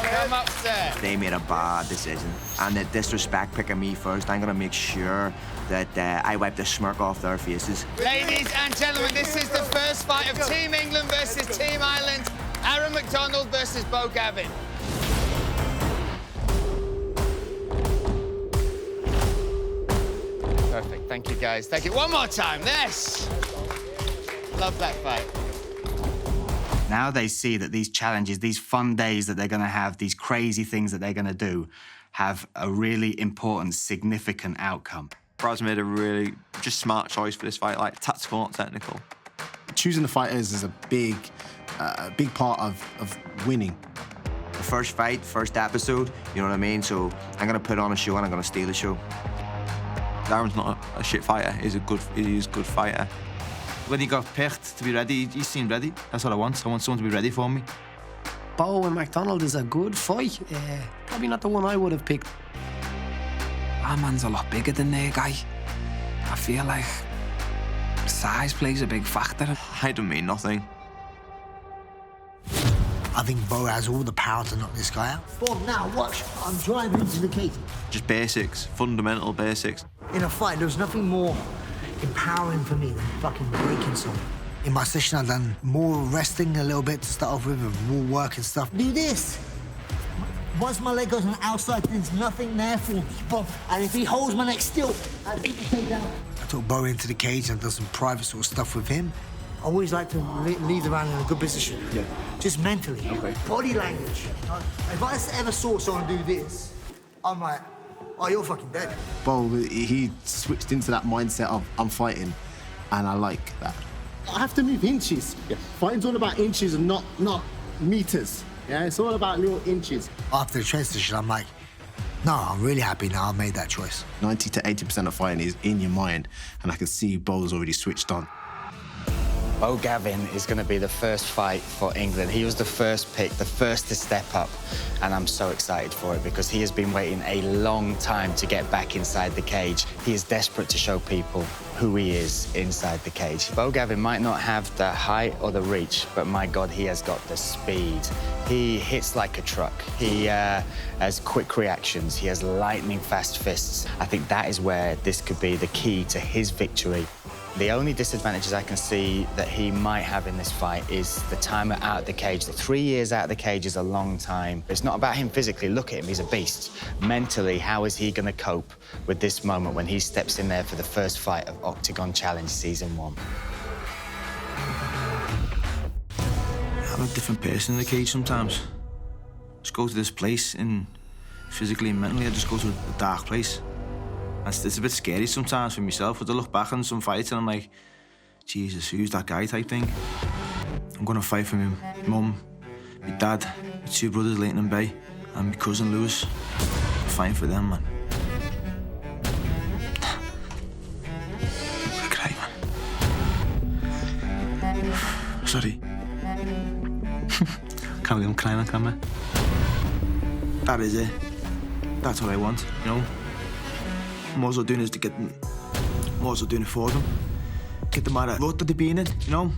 Come up, sir. They made a bad decision, and the disrespect picking me first. I'm gonna make sure that I wipe the smirk off their faces. Ladies and gentlemen, this is the first fight of Team England versus Team Ireland. Aaron McDonald versus Bo Gavin. Perfect, thank you, guys. Thank you. One more time, yes. Love that fight. Now they see that these challenges, these fun days that they're going to have, these crazy things that they're going to do, have a really important, significant outcome. Brad's made a really just smart choice for this fight, like tactical, not technical. Choosing the fighters is a big part of winning. The first fight, first episode, you know what I mean? So I'm gonna put on a show and I'm gonna steal the show. Aaron's not a shit fighter. He is a good fighter. When he got picked to be ready, he seemed ready. That's what I want. I want someone to be ready for me. Bo and McDonald is a good fight. Probably not the one I would have picked. Our man's a lot bigger than their guy. I feel like size plays a big factor. I don't mean nothing. I think Bo has all the power to knock this guy out. Bob, now watch. I'm driving into the cage. Just basics, fundamental basics. In a fight, there's nothing more empowering for me than fucking breaking someone. In my session, I've done more resting a little bit to start off with, and more work and stuff. Do this. Once my leg goes on the outside, there's nothing there for me. Bob, and if he holds my neck still, I keep the take down. I took Bo into the cage and done some private sort of stuff with him. I always like to leave the round in a good position. Yeah. Just mentally. Okay. Body language. If I ever saw someone do this, I'm like, oh, you're fucking dead. Bo, he switched into that mindset of I'm fighting, and I like that. I have to move inches. Yeah. Fighting's all about inches and not meters. Yeah, it's all about little inches. After the train station, I'm like, no, I'm really happy now I made that choice. 90 to 80% of fighting is in your mind, and I can see Bo's already switched on. Bo Gavin is going to be the first fight for England. He was the first pick, the first to step up, and I'm so excited for it because he has been waiting a long time to get back inside the cage. He is desperate to show people who he is inside the cage. Bo Gavin might not have the height or the reach, but my God, he has got the speed. He hits like a truck. He has quick reactions. He has lightning-fast fists. I think that is where this could be the key to his victory. The only disadvantages I can see that he might have in this fight is the time out of the cage. The 3 years out of the cage is a long time. It's not about him physically. Look at him, he's a beast. Mentally, how is he going to cope with this moment when he steps in there for the first fight of Octagon Challenge Season 1? I'm a different person in the cage sometimes. Just go to this place and physically and mentally I just go to a dark place. It's a bit scary sometimes for myself, because I look back on some fights and I'm like, Jesus, who's that guy type thing? I'm gonna fight for my mum, my dad, my 2 brothers Leighton and Bay, and my cousin Lewis. I'm fighting for them, man. I cry, man. Sorry. Can't believe I'm crying on camera. That is it. That's what I want, you know? I'm also doing is to get them, I'm also doing it for them. Get them out of the rut that they've been in, you know?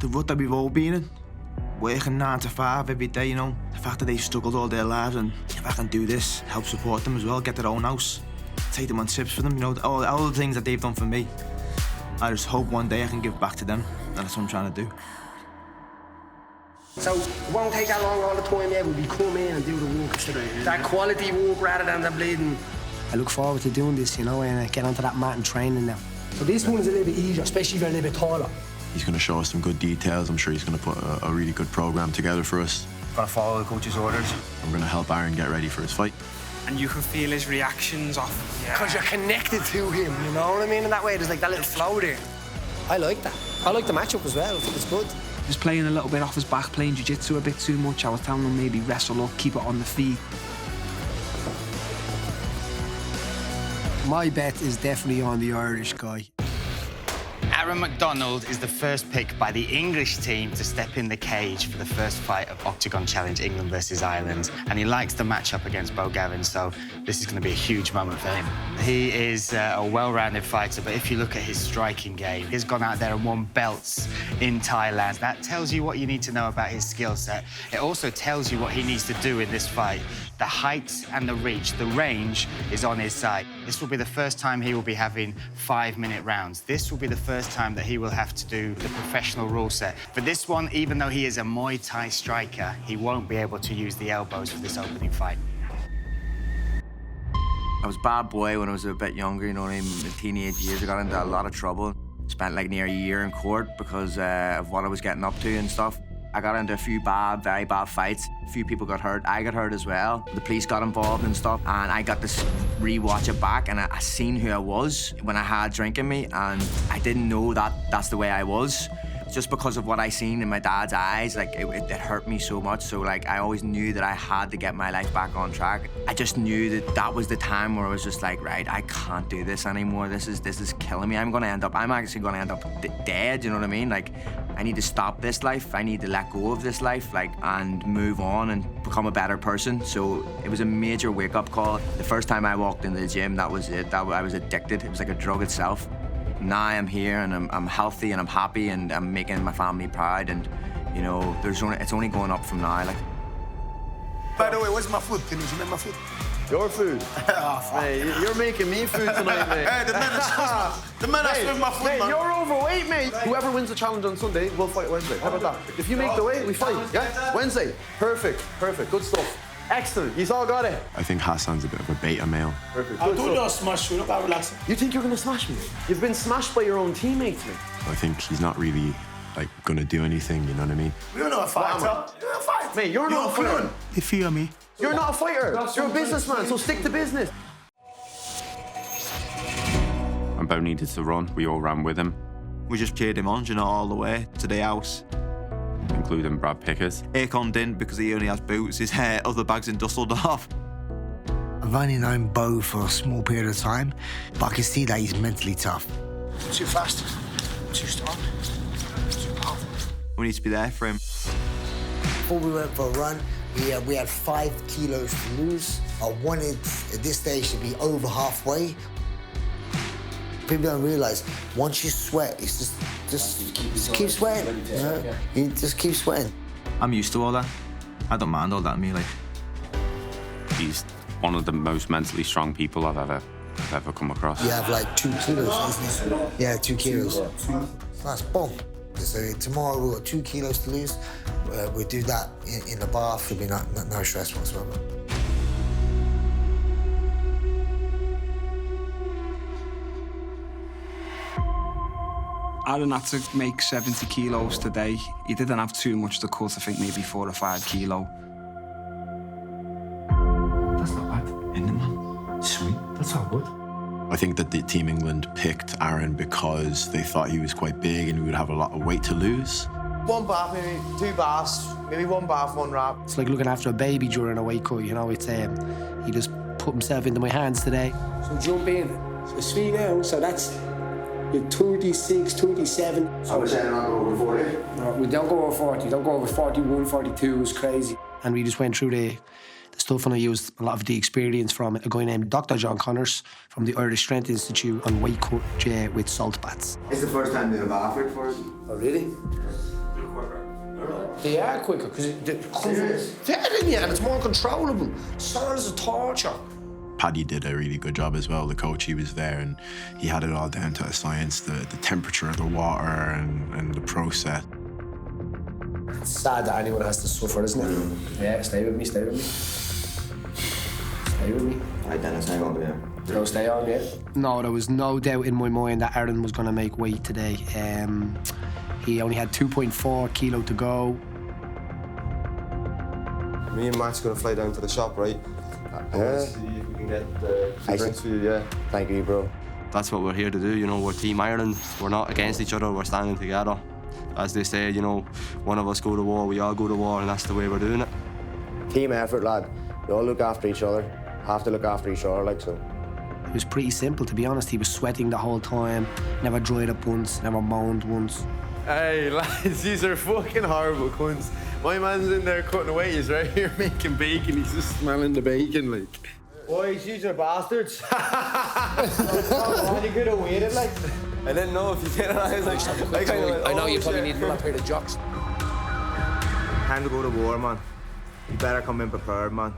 The rut that we've all been in. working 9 to 5 every day, you know. The fact that they've struggled all their lives, and if I can do this, help support them as well, get their own house, take them on trips for them, you know, all the things that they've done for me. I just hope one day I can give back to them, and that's what I'm trying to do. So it won't take that long all the time, yeah, we come in and do the work. That quality work rather than the bleeding. I look forward to doing this, you know, and get onto that mat and training now. So this one's a little bit easier, especially if you're a little bit taller. He's going to show us some good details. I'm sure he's going to put a really good program together for us. Gotta follow the coach's orders. I'm going to help Aaron get ready for his fight. And you can feel his reactions off. Because you're connected to him, you know what I mean? In that way, there's like that little flow there. I like that. I like the matchup as well. I think it's good. He was playing a little bit off his back, playing jiu-jitsu a bit too much. I was telling him maybe wrestle up, keep it on the feet. My bet is definitely on the Irish guy. Aaron McDonald is the first pick by the English team to step in the cage for the first fight of Octagon Challenge, England versus Ireland. And he likes the matchup against Bo Gavin, so this is going to be a huge moment for him. He is a well-rounded fighter, but if you look at his striking game, he's gone out there and won belts in Thailand. That tells you what you need to know about his skill set. It also tells you what he needs to do in this fight. The height and the reach, the range is on his side. This will be the first time he will be having 5-minute rounds. This will be the first time that he will have to do the professional rule set. For this one, even though he is a Muay Thai striker, he won't be able to use the elbows for this opening fight. I was a bad boy when I was a bit younger, you know what I mean? In teenage years, I got into a lot of trouble. Spent like near a year in court because of what I was getting up to and stuff. I got into a few very bad fights. A few people got hurt. I got hurt as well. The police got involved and stuff, and I got to re-watch it back, and I seen who I was when I had drink in me, and I didn't know that that's the way I was. Just because of what I seen in my dad's eyes, like, it hurt me so much. So, like, I always knew that I had to get my life back on track. I just knew that that was the time where I was just like, right, I can't do this anymore. This is killing me. I'm actually gonna end up dead, you know what I mean? Like, I need to stop this life. I need to let go of this life, like, and move on and become a better person. So it was a major wake-up call. The first time I walked into the gym, that was it. I was addicted. It was like a drug itself. Now I'm here and I'm healthy and I'm happy and I'm making my family proud, and, you know, it's only going up from now. Like. By the way, where's my food? Can you make my food? Your food? Mate, you're making me food tonight, mate. Hey, the man has served my food, mate, man. you're overweight, mate. Whoever wins the challenge on Sunday, we'll fight Wednesday. How about that? If you make the weight, we fight, yeah? Wednesday. Perfect, good stuff. Excellent, he's all got it. I think Hassan's a bit of a beta male. Perfect. I do not smash you, look how relaxing. You think you're gonna smash me? You've been smashed by your own teammates, mate. I think he's not really, like, gonna do anything, you know what I mean? You're not a fighter. You're a fighter. Mate, you're not a fighter. You feel me? You're not a fighter. You're a businessman, so stick to business. And Bo needed to run. We all ran with him. We just cheered him on, you know, all the way to the house. Including Brad Pickett. Akon didn't because he only has boots. His other bag's in Dusseldorf. I've only known Bo for a small period of time, but I can see that he's mentally tough. Too fast, too strong, too powerful. We need to be there for him. Before we went for a run, we had 5 kilos to lose. I wanted, at this stage, to be over halfway. People don't realize, once you sweat, it's just keep sweating. You know? You just keep sweating. I'm used to all that. I don't mind all that to me, like. He's one of the most mentally strong people I've ever come across. You have like 2 kilos, isn't it? Yeah, 2 kilos. Nice, boom. So tomorrow we've got 2 kilos to lose. We'll do that in the bath. There'll be no stress whatsoever. Aaron had to make 70 kilos today. He didn't have too much to cut, I think maybe 4 or 5 kilo. That's not bad, isn't it, man? Sweet, that's all good. I think that the Team England picked Aaron because they thought he was quite big and he would have a lot of weight to lose. 1 bath, maybe 2 baths, maybe 1 bath, 1 wrap. It's like looking after a baby during a weight cut, you know. It's he just put himself into my hands today. So jump in. So 3 now, so that's you're 36, 37. So we're saying not go over 40? No, we don't go over 40. Don't go over 41, 42 is crazy. And we just went through the stuff, and I used a lot of the experience from a guy named Dr. John Connors from the Irish Strength Institute on weight cut with salt baths. It's the first time doing a bath for us. Oh, really? They are quicker because they're in you and it's more controllable. Silence is torture. Paddy did a really good job as well. The coach, he was there and he had it all down to a science, the temperature of the water and the process. It's sad that anyone has to suffer, isn't it? Yeah, stay with me, stay with me. Stay with me. Right, Dennis, hang on to me. No, stay on, yeah. No, there was no doubt in my mind that Aaron was going to make weight today. He only had 2.4 kilo to go. Me and Matt's going to fly down to the shop, right? Yeah. See if we can get the drinks for you, yeah. Thank you, bro. That's what we're here to do, you know, we're Team Ireland. We're not against each other, we're standing together. As they say, you know, one of us go to war, we all go to war, and that's the way we're doing it. Team effort, lad. We all look after each other. Have to look after each other, like so. It was pretty simple, to be honest. He was sweating the whole time, never dried up once, never moaned once. Hey, lads, these are fucking horrible cunts. My man's in there cutting away, he's right here making bacon, he's just smelling the bacon, like. Boys, these are bastards. You could have waited, like. I didn't know if you did it. I was like, I know you probably need another pair of jocks. Time to go to war, man. You better come in prepared, man.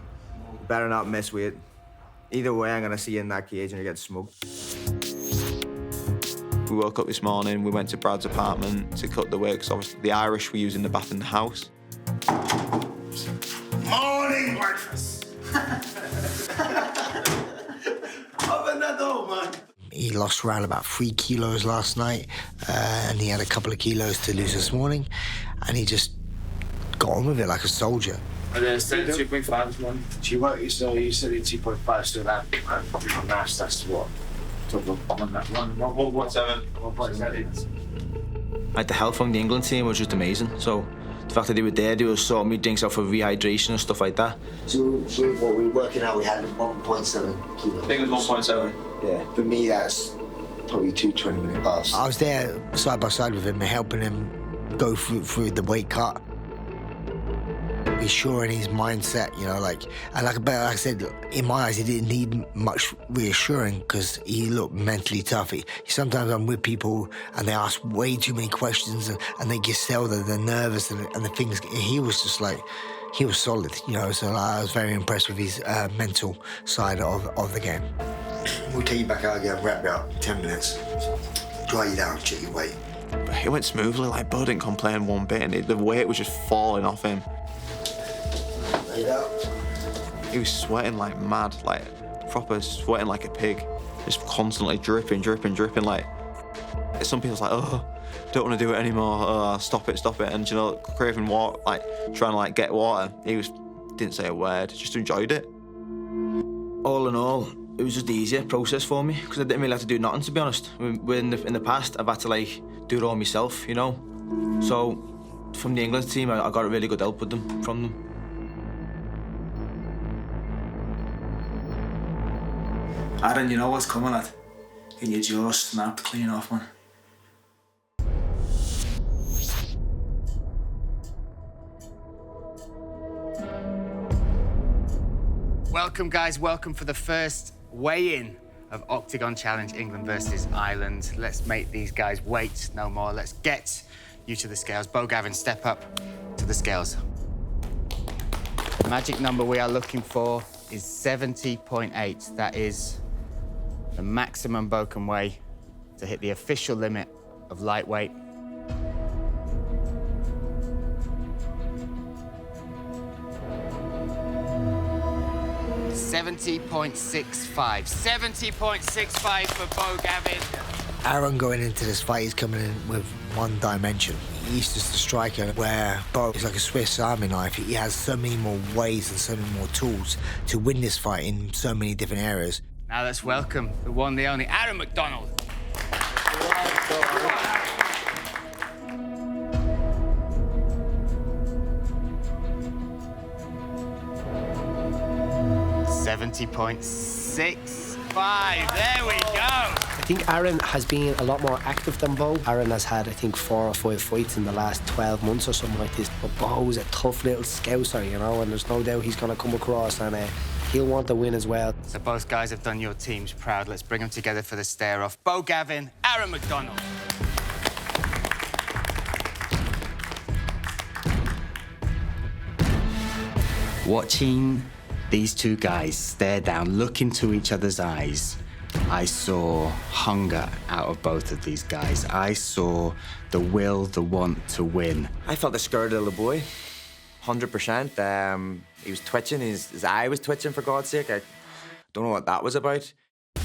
You better not miss weight. Either way, I'm gonna see you in that cage and you're getting smoked. We woke up this morning, we went to Brad's apartment to cut the weight, because obviously the Irish were using the bath in the house. Morning breakfast. Open that door, man. He lost around about 3 kilos last night, and he had a couple of kilos to lose this morning, and he just got on with it like a soldier. And then said 2.5 this morning. So you said 2.5, so that Nach, that's what? What's 1.7? Like the help from the England team was just amazing. So the fact that they were there, they were sorting me drinks out for rehydration and stuff like that. So what we were working out, we had 1.7 kilos. I think it was 1.7. Yeah. For me, that's probably 2 20-minute baths. I was there side by side with him, helping him go through the weight cut. Reassuring his mindset, you know, like I said, in my eyes, he didn't need much reassuring because he looked mentally tough. Sometimes I'm with people and they ask way too many questions and they get settled, they're nervous and the things. He was just like, he was solid, you know. So I was very impressed with his mental side of the game. We'll take you back out again, wrap you up, 10 minutes, dry you down, check your weight. But it went smoothly, like Bud didn't complain one bit, and the weight was just falling off him. He was sweating like mad, like proper sweating like a pig, just constantly dripping, like. Some people's like, oh, don't want to do it anymore, oh, stop it, and you know, craving water, like trying to like get water. He didn't say a word, just enjoyed it. All in all, it was just the easier process for me because I didn't really have to do nothing, to be honest. In the past, I've had to like do it all myself, you know. So from the England team, I got a really good help from them. Aaron, you know what's coming, lad. And your jaw snapped clean off, man. Welcome, guys. Welcome for the first weigh-in of Oktagon Challenge, England versus Ireland. Let's make these guys wait no more. Let's get you to the scales. Bo Gavin, step up to the scales. The magic number we are looking for is 70.8. That is the maximum Bo can weigh to hit the official limit of lightweight. $70.65. 70.65 for Bo Gavin. Aaron going into this fight is coming in with one dimension. He's just a striker where Bo is like a Swiss Army knife. He has so many more ways and so many more tools to win this fight in so many different areas. Now let's welcome the one, the only, Aaron McDonald. $70.65. There we go. I think Aaron has been a lot more active than Bo. Aaron has had, I think, 4 or 5 fights in the last 12 months or something like this. But Bo's a tough little scouser, you know, and there's no doubt he's going to come across and he'll want the win as well. So both guys have done your teams proud. Let's bring them together for the stare-off. Bo Gavin, Aaron McDonald. Watching these two guys stare down, look into each other's eyes, I saw hunger out of both of these guys. I saw the will, the want to win. I felt the scared little boy, 100%. He was twitching, his eye was twitching, for God's sake. I don't know what that was about.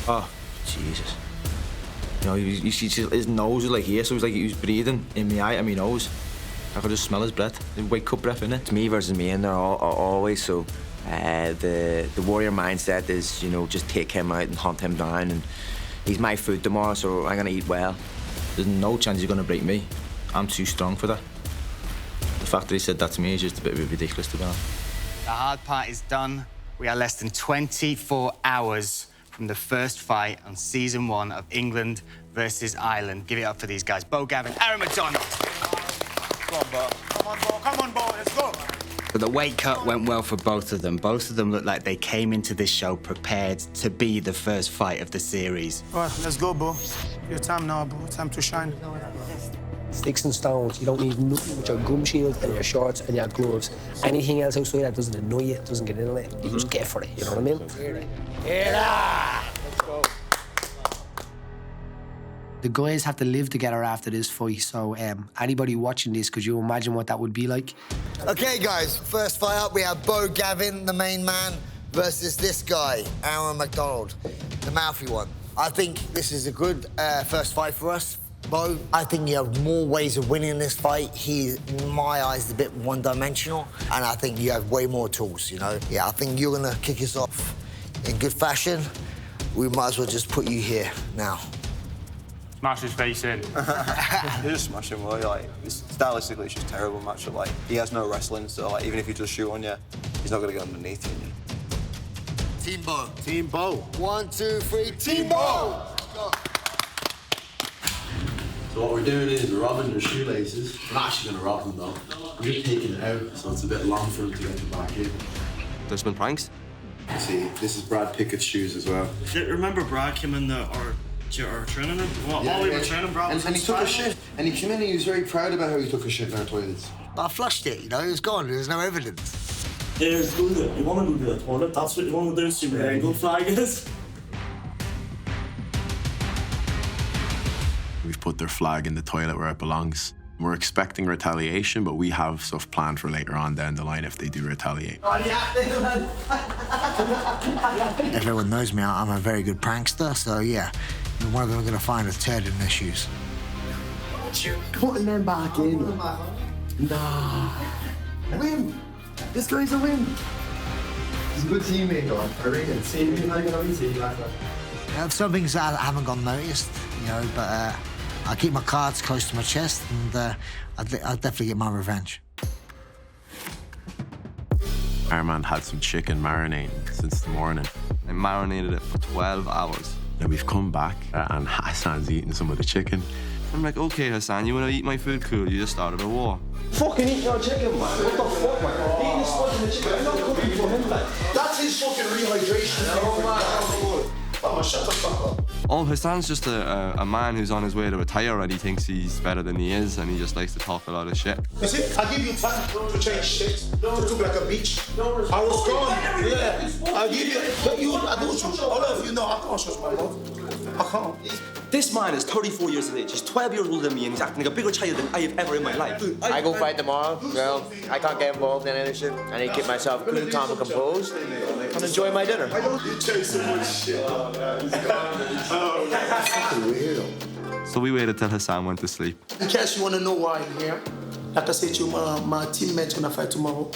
Oh, Jesus. You know, you see his nose was like here, so it was like he was breathing in my eye and my nose. I could just smell his breath, the wake up breath in it. It's me versus me in there always, so the warrior mindset is, you know, just take him out and hunt him down, and he's my food tomorrow, so I'm gonna eat well. There's no chance he's gonna break me. I'm too strong for that. The fact that he said that to me is just a bit ridiculous, to be honest. The hard part is done. We are less than 24 hours from the first fight on season 1 of England versus Ireland. Give it up for these guys. Bo Gavin, Aaron McDonald. Come on, Bo. Come on, Bo. Come on, Bo. Let's go. But the weight cut went well for both of them. Both of them looked like they came into this show prepared to be the first fight of the series. All right, let's go, Bo. Your time now, Bo. Time to shine. Sticks and stones. You don't need nothing with your gum shield and your shorts and your gloves. Anything else outside that doesn't annoy you, doesn't get in the way. You just get for it, you know what I mean? Yeah! Let's go. The guys have to live together after this fight, so anybody watching this, could you imagine what that would be like? Okay, guys, first fight up, we have Bo Gavin, the main man, versus this guy, Aaron McDonald, the mouthy one. I think this is a good first fight for us. Bo, I think you have more ways of winning this fight. He, in my eyes, is a bit one-dimensional, and I think you have way more tools, you know? Yeah, I think you're gonna kick us off in good fashion. We might as well just put you here now. Smash his face in. You just smash him away. Like, stylistically, it's just terrible matchup. Like, he has no wrestling, so like, even if he does shoot on you, he's not gonna get underneath you. Team Bo. Team Bo. 1, 2, 3, Team Bo! So what we're doing is we're robbing their shoelaces. We're not actually gonna rob them though. We're just taking it out, so it's a bit long for them to get them back in. There's been pranks. See, this is Brad Pickett's shoes as well. Remember Brad came in our training room? While we were training, Brad was and he took a shit. And he came in and he was very proud about how he took a shit in our toilets. I flushed it, you know, it was gone. There was no evidence. There's good. You want to go to the toilet? That's what you want to do. See where the good flag is. We've put their flag in the toilet where it belongs. We're expecting retaliation, but we have stuff planned for later on down the line if they do retaliate. Everyone knows me, I'm a very good prankster, so yeah, one of them are going to find a turd in their shoes. Putting them back in. Nah. Win. This guy's a win. He's a good teammate, though. I rate it. Some things that haven't gone noticed, you know, but I keep my cards close to my chest, and I'll definitely get my revenge. Our man had some chicken marinating since the morning. I marinated it for 12 hours. Then we've come back and Hassan's eating some of the chicken. I'm like, okay, Hassan, you want to eat my food? Cool, you just started a war. Fucking eating our chicken, man. What the fuck, man? Eating this fucking chicken. I'm not cooking for him, like. That's his fucking rehydration. Oh, man. Oh, shut the fuck up. Oh, Hassan's just a man who's on his way to retire and he thinks he's better than he is and he just likes to talk a lot of shit. You see, I give you time to change shit, to look like a beach. I was gone. Yeah, I'll give you, but you, I don't, all of you know I can't shut my mouth. I can't. This man is 34 years of age. He's 12 years older than me and he's acting like a bigger child than I have ever in my life. I go fight tomorrow, well, I can't get involved in anything. I need to keep myself cool, calm and composed and enjoy my dinner. You chase so much shit. So we waited till Hassan went to sleep. In case you want to know why I'm here, like I said to you, my teammate's gonna fight tomorrow,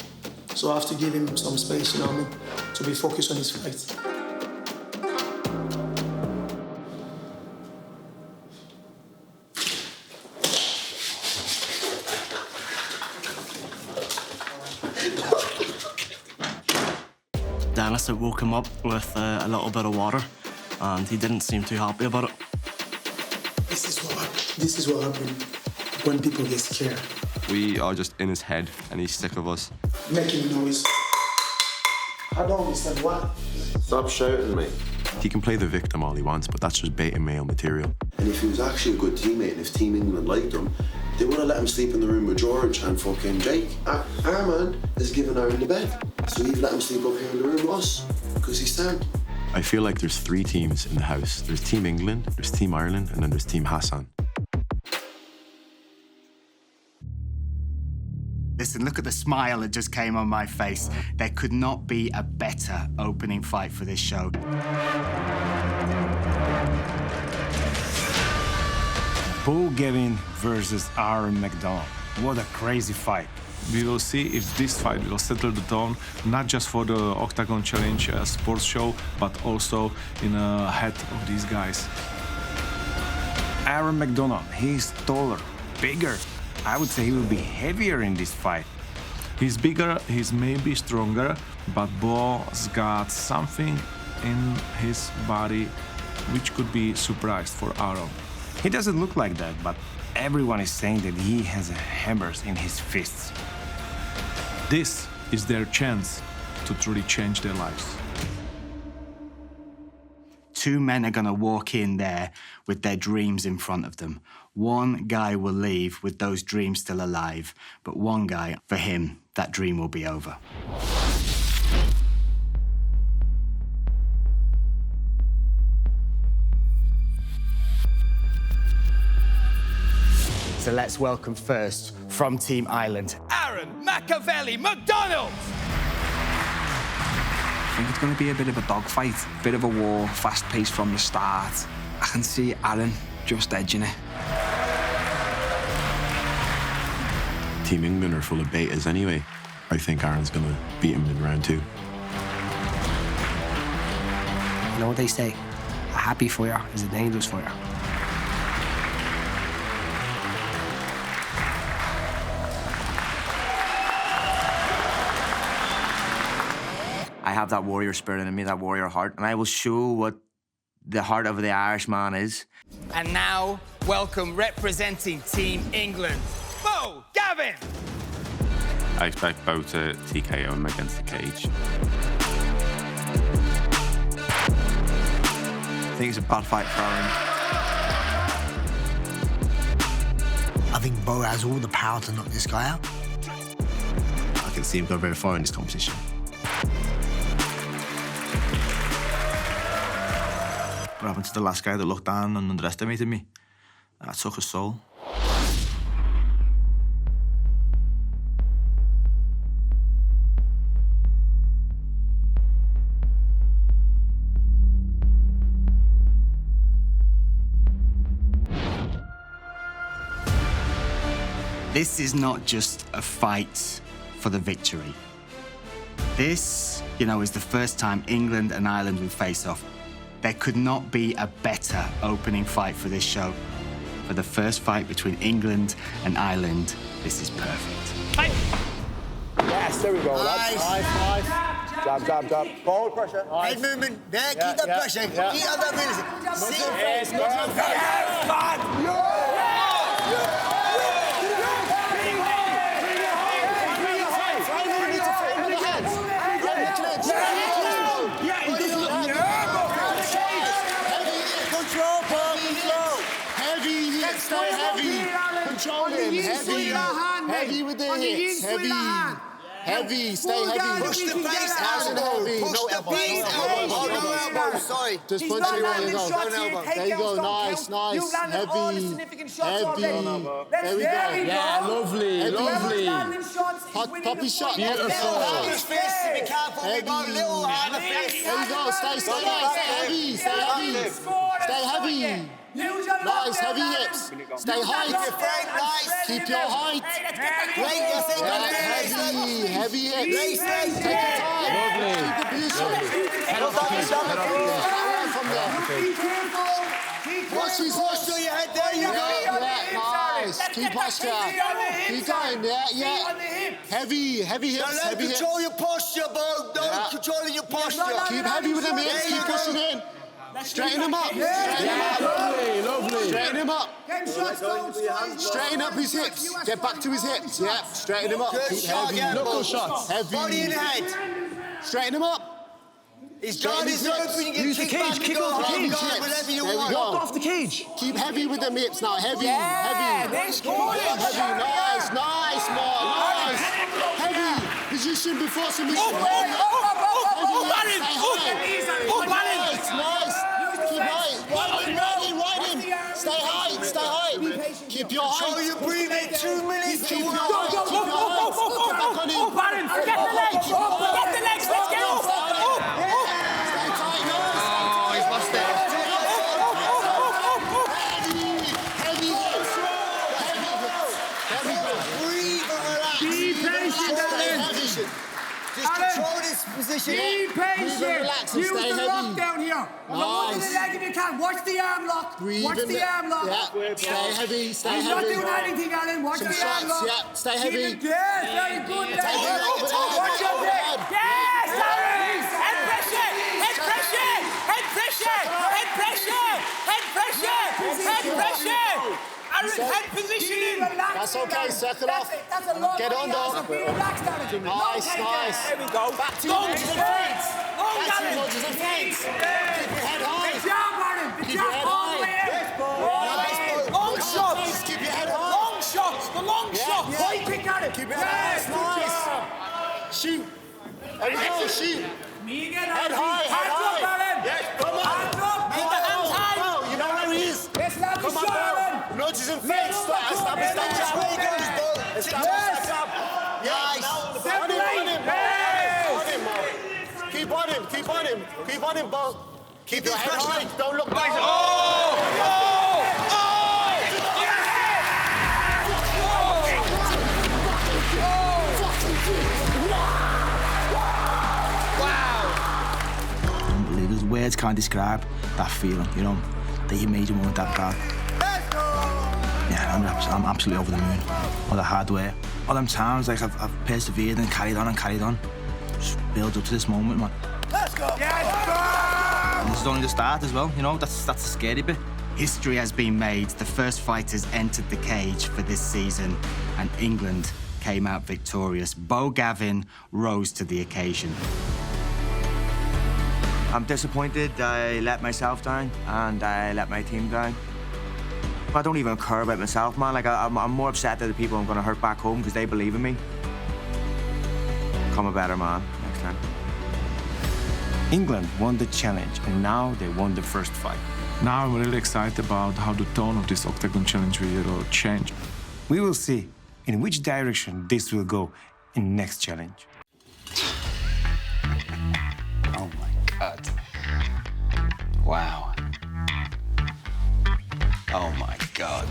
so I have to give him some space, you know what I mean, to be focused on his fight. Dennis had woke him up with a little bit of water, and he didn't seem too happy about it. This is what happens when people get scared. We are just in his head and he's sick of us. Making noise. I don't understand why. Stop shouting, mate. He can play the victim all he wants, but that's just beta male material. And if he was actually a good teammate and if Team England liked him, They would have let him sleep in the room with George and fucking Jake. Our man is giving Aaron the bed. So he've let him sleep up here in the room with us, because he's sound. I feel like there's 3 teams in the house. There's Team England, there's Team Ireland, and then there's Team Hassan. Listen, look at the smile that just came on my face. There could not be a better opening fight for this show. Bo Gavin versus Aaron McDonald. What a crazy fight. We will see if this fight will settle the tone, not just for the Oktagon Challenge sports show, but also in the head of these guys. Aaron McDonald, he's taller, bigger. I would say he will be heavier in this fight. He's bigger, he's maybe stronger, but Bo's got something in his body which could be surprised for Aaron. He doesn't look like that, but everyone is saying that he has hammers in his fists. This is their chance to truly change their lives. 2 men are gonna walk in there with their dreams in front of them. One guy will leave with those dreams still alive, but one guy, for him, that dream will be over. So let's welcome first, from Team Ireland, Aaron Machiavelli McDonald! I think it's going to be a bit of a dogfight, a bit of a war, fast-paced from the start. I can see Aaron just edging it. Team England are full of betas anyway. I think Aaron's going to beat him in round 2. You know what they say? A happy fire is a dangerous fire. I have that warrior spirit in me, that warrior heart, and I will show what the heart of the Irishman is. And now, welcome representing Team England, Bo Gavin! I expect Bo to TKO him against the cage. I think it's a bad fight for Aaron. I think Bo has all the power to knock this guy out. I can see him go very far in this competition. What happened to the last guy that looked down and underestimated me? That took his soul. This is not just a fight for the victory. This, is the first time England and Ireland will face off. There could not be a better opening fight for this show. For the first fight between England and Ireland, this is perfect. Yes, there we go, lads. Nice. Jab, jab, jab. Forward pressure. Nice. Head movement. There, keep that pressure. Keep that ability. Yes, Stay heavy. Control him. Heavy with the hits. Heavy. Stay heavy. Push the face Nice and heavy. Push the face out. No elbows. Sorry. Just punch it where you go. There you go. Nice. Heavy. There we go. Yeah, lovely. Poppy shot. Beautiful. Heavy. There you go. Stay nice. Stay heavy. Nice, heavy hips. Stay height. Keep your height. Heavy hips. Take your time. Keep the position. Watch his hips. Nice. Keep posture. Keep going. Heavy hips. Heavy hips. Control your posture, Bo. Don't control your posture. Keep heavy with them hips. Keep pushing in. Straighten him up. Lovely. Straighten him up. Straighten up his hips. Get back to his hips. Yeah. Straighten him up. Good shot, heavy. yeah, Knuckle shots. Heavy. Body and head. Straighten him up. He's got his open, you can use the cage, kick off the cage. Whatever you There we want. go. Off the cage. Keep heavy with them hips now, heavy, heavy. Next corner. Heavy, nice, man, nice. Heavy, position before submission. Oh, Baron! Oh, Baron! Nice. Keep high. Right in. Stay high. Keep your height. Show you breathing 2 minutes. Keep your height. Oh, Baron, forget the legs! Forget the legs, let's get off! Stay tight, Oh, he's lost it. Heavy hips. Breathe and relax. Be patient, Alan. Just control this position. Be patient. Use the lock down here. Look to the leg if you can. Watch the arm lock. Watch the arm lock. Yeah. Stay heavy. He's not doing anything, Alan. Watch the arm lock. Yeah. Stay heavy. Yes, very good. Watch your head. Yes, Alan. Head pressure. Head pressure. Head pressure. Head pressure. Head pressure. Head pressure. Head positioning. That's okay, circle off. That's a lot. Get on, dog. Nice. There we go. Back to your nudges and feints. Long Back to your nudges and feints. Keep your head high. Good job, Baron. Good job. All the way in. Long shots. Keep your head high. Long shots. The long shot. Point kick at it. Keep your head high. Nice. Shoot. There we go, shoot. Head high, head high. Baron. Yes, come on. Hands up. Make the hands high. You know where he is. Let's not be Come on, short. Baron. Nudges and feints. Establish that jab. Establish that jab. Nice. Keep on him, Bo. Keep your head high. Don't look back. Unbelievable. Words can't describe that feeling, you know, that you made your moment that proud. Yeah, I'm absolutely over the moon. All the hard work, all them times like I've persevered and carried on. Just build up to this moment, man. Let's go. And this is only the start as well, you know, that's the scary bit. History has been made. The first fighters entered the cage for this season, and England came out victorious. Bo Gavin rose to the occasion. I'm disappointed I let myself down and I let my team down. I don't even care about myself, man. Like, I'm more upset at the people I'm going to hurt back home because they believe in me. Become a better man next time. England won the challenge, and now they won the first fight. Now I'm really excited about how the tone of this Oktagon challenge will change. We will see in which direction this will go in next challenge. Oh my God. Wow. Oh my God.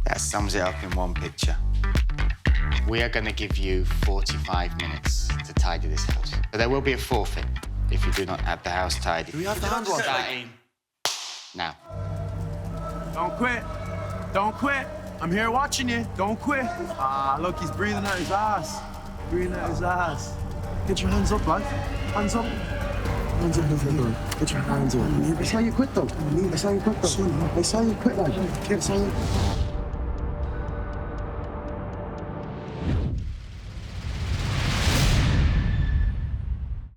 That sums it up in one picture. We are going to give you 45 minutes to tidy this house. But there will be a forfeit if you do not have the house tidy. Do we have the hand wash? Starting now. Don't quit. Don't quit. I'm here watching you. Don't quit. Ah, look, he's breathing out his ass. Breathing out his ass. Get your hands up, lad. Hands up. Hands up, Get your hands up. I saw you quit, though. I saw you quit, lad. I saw you.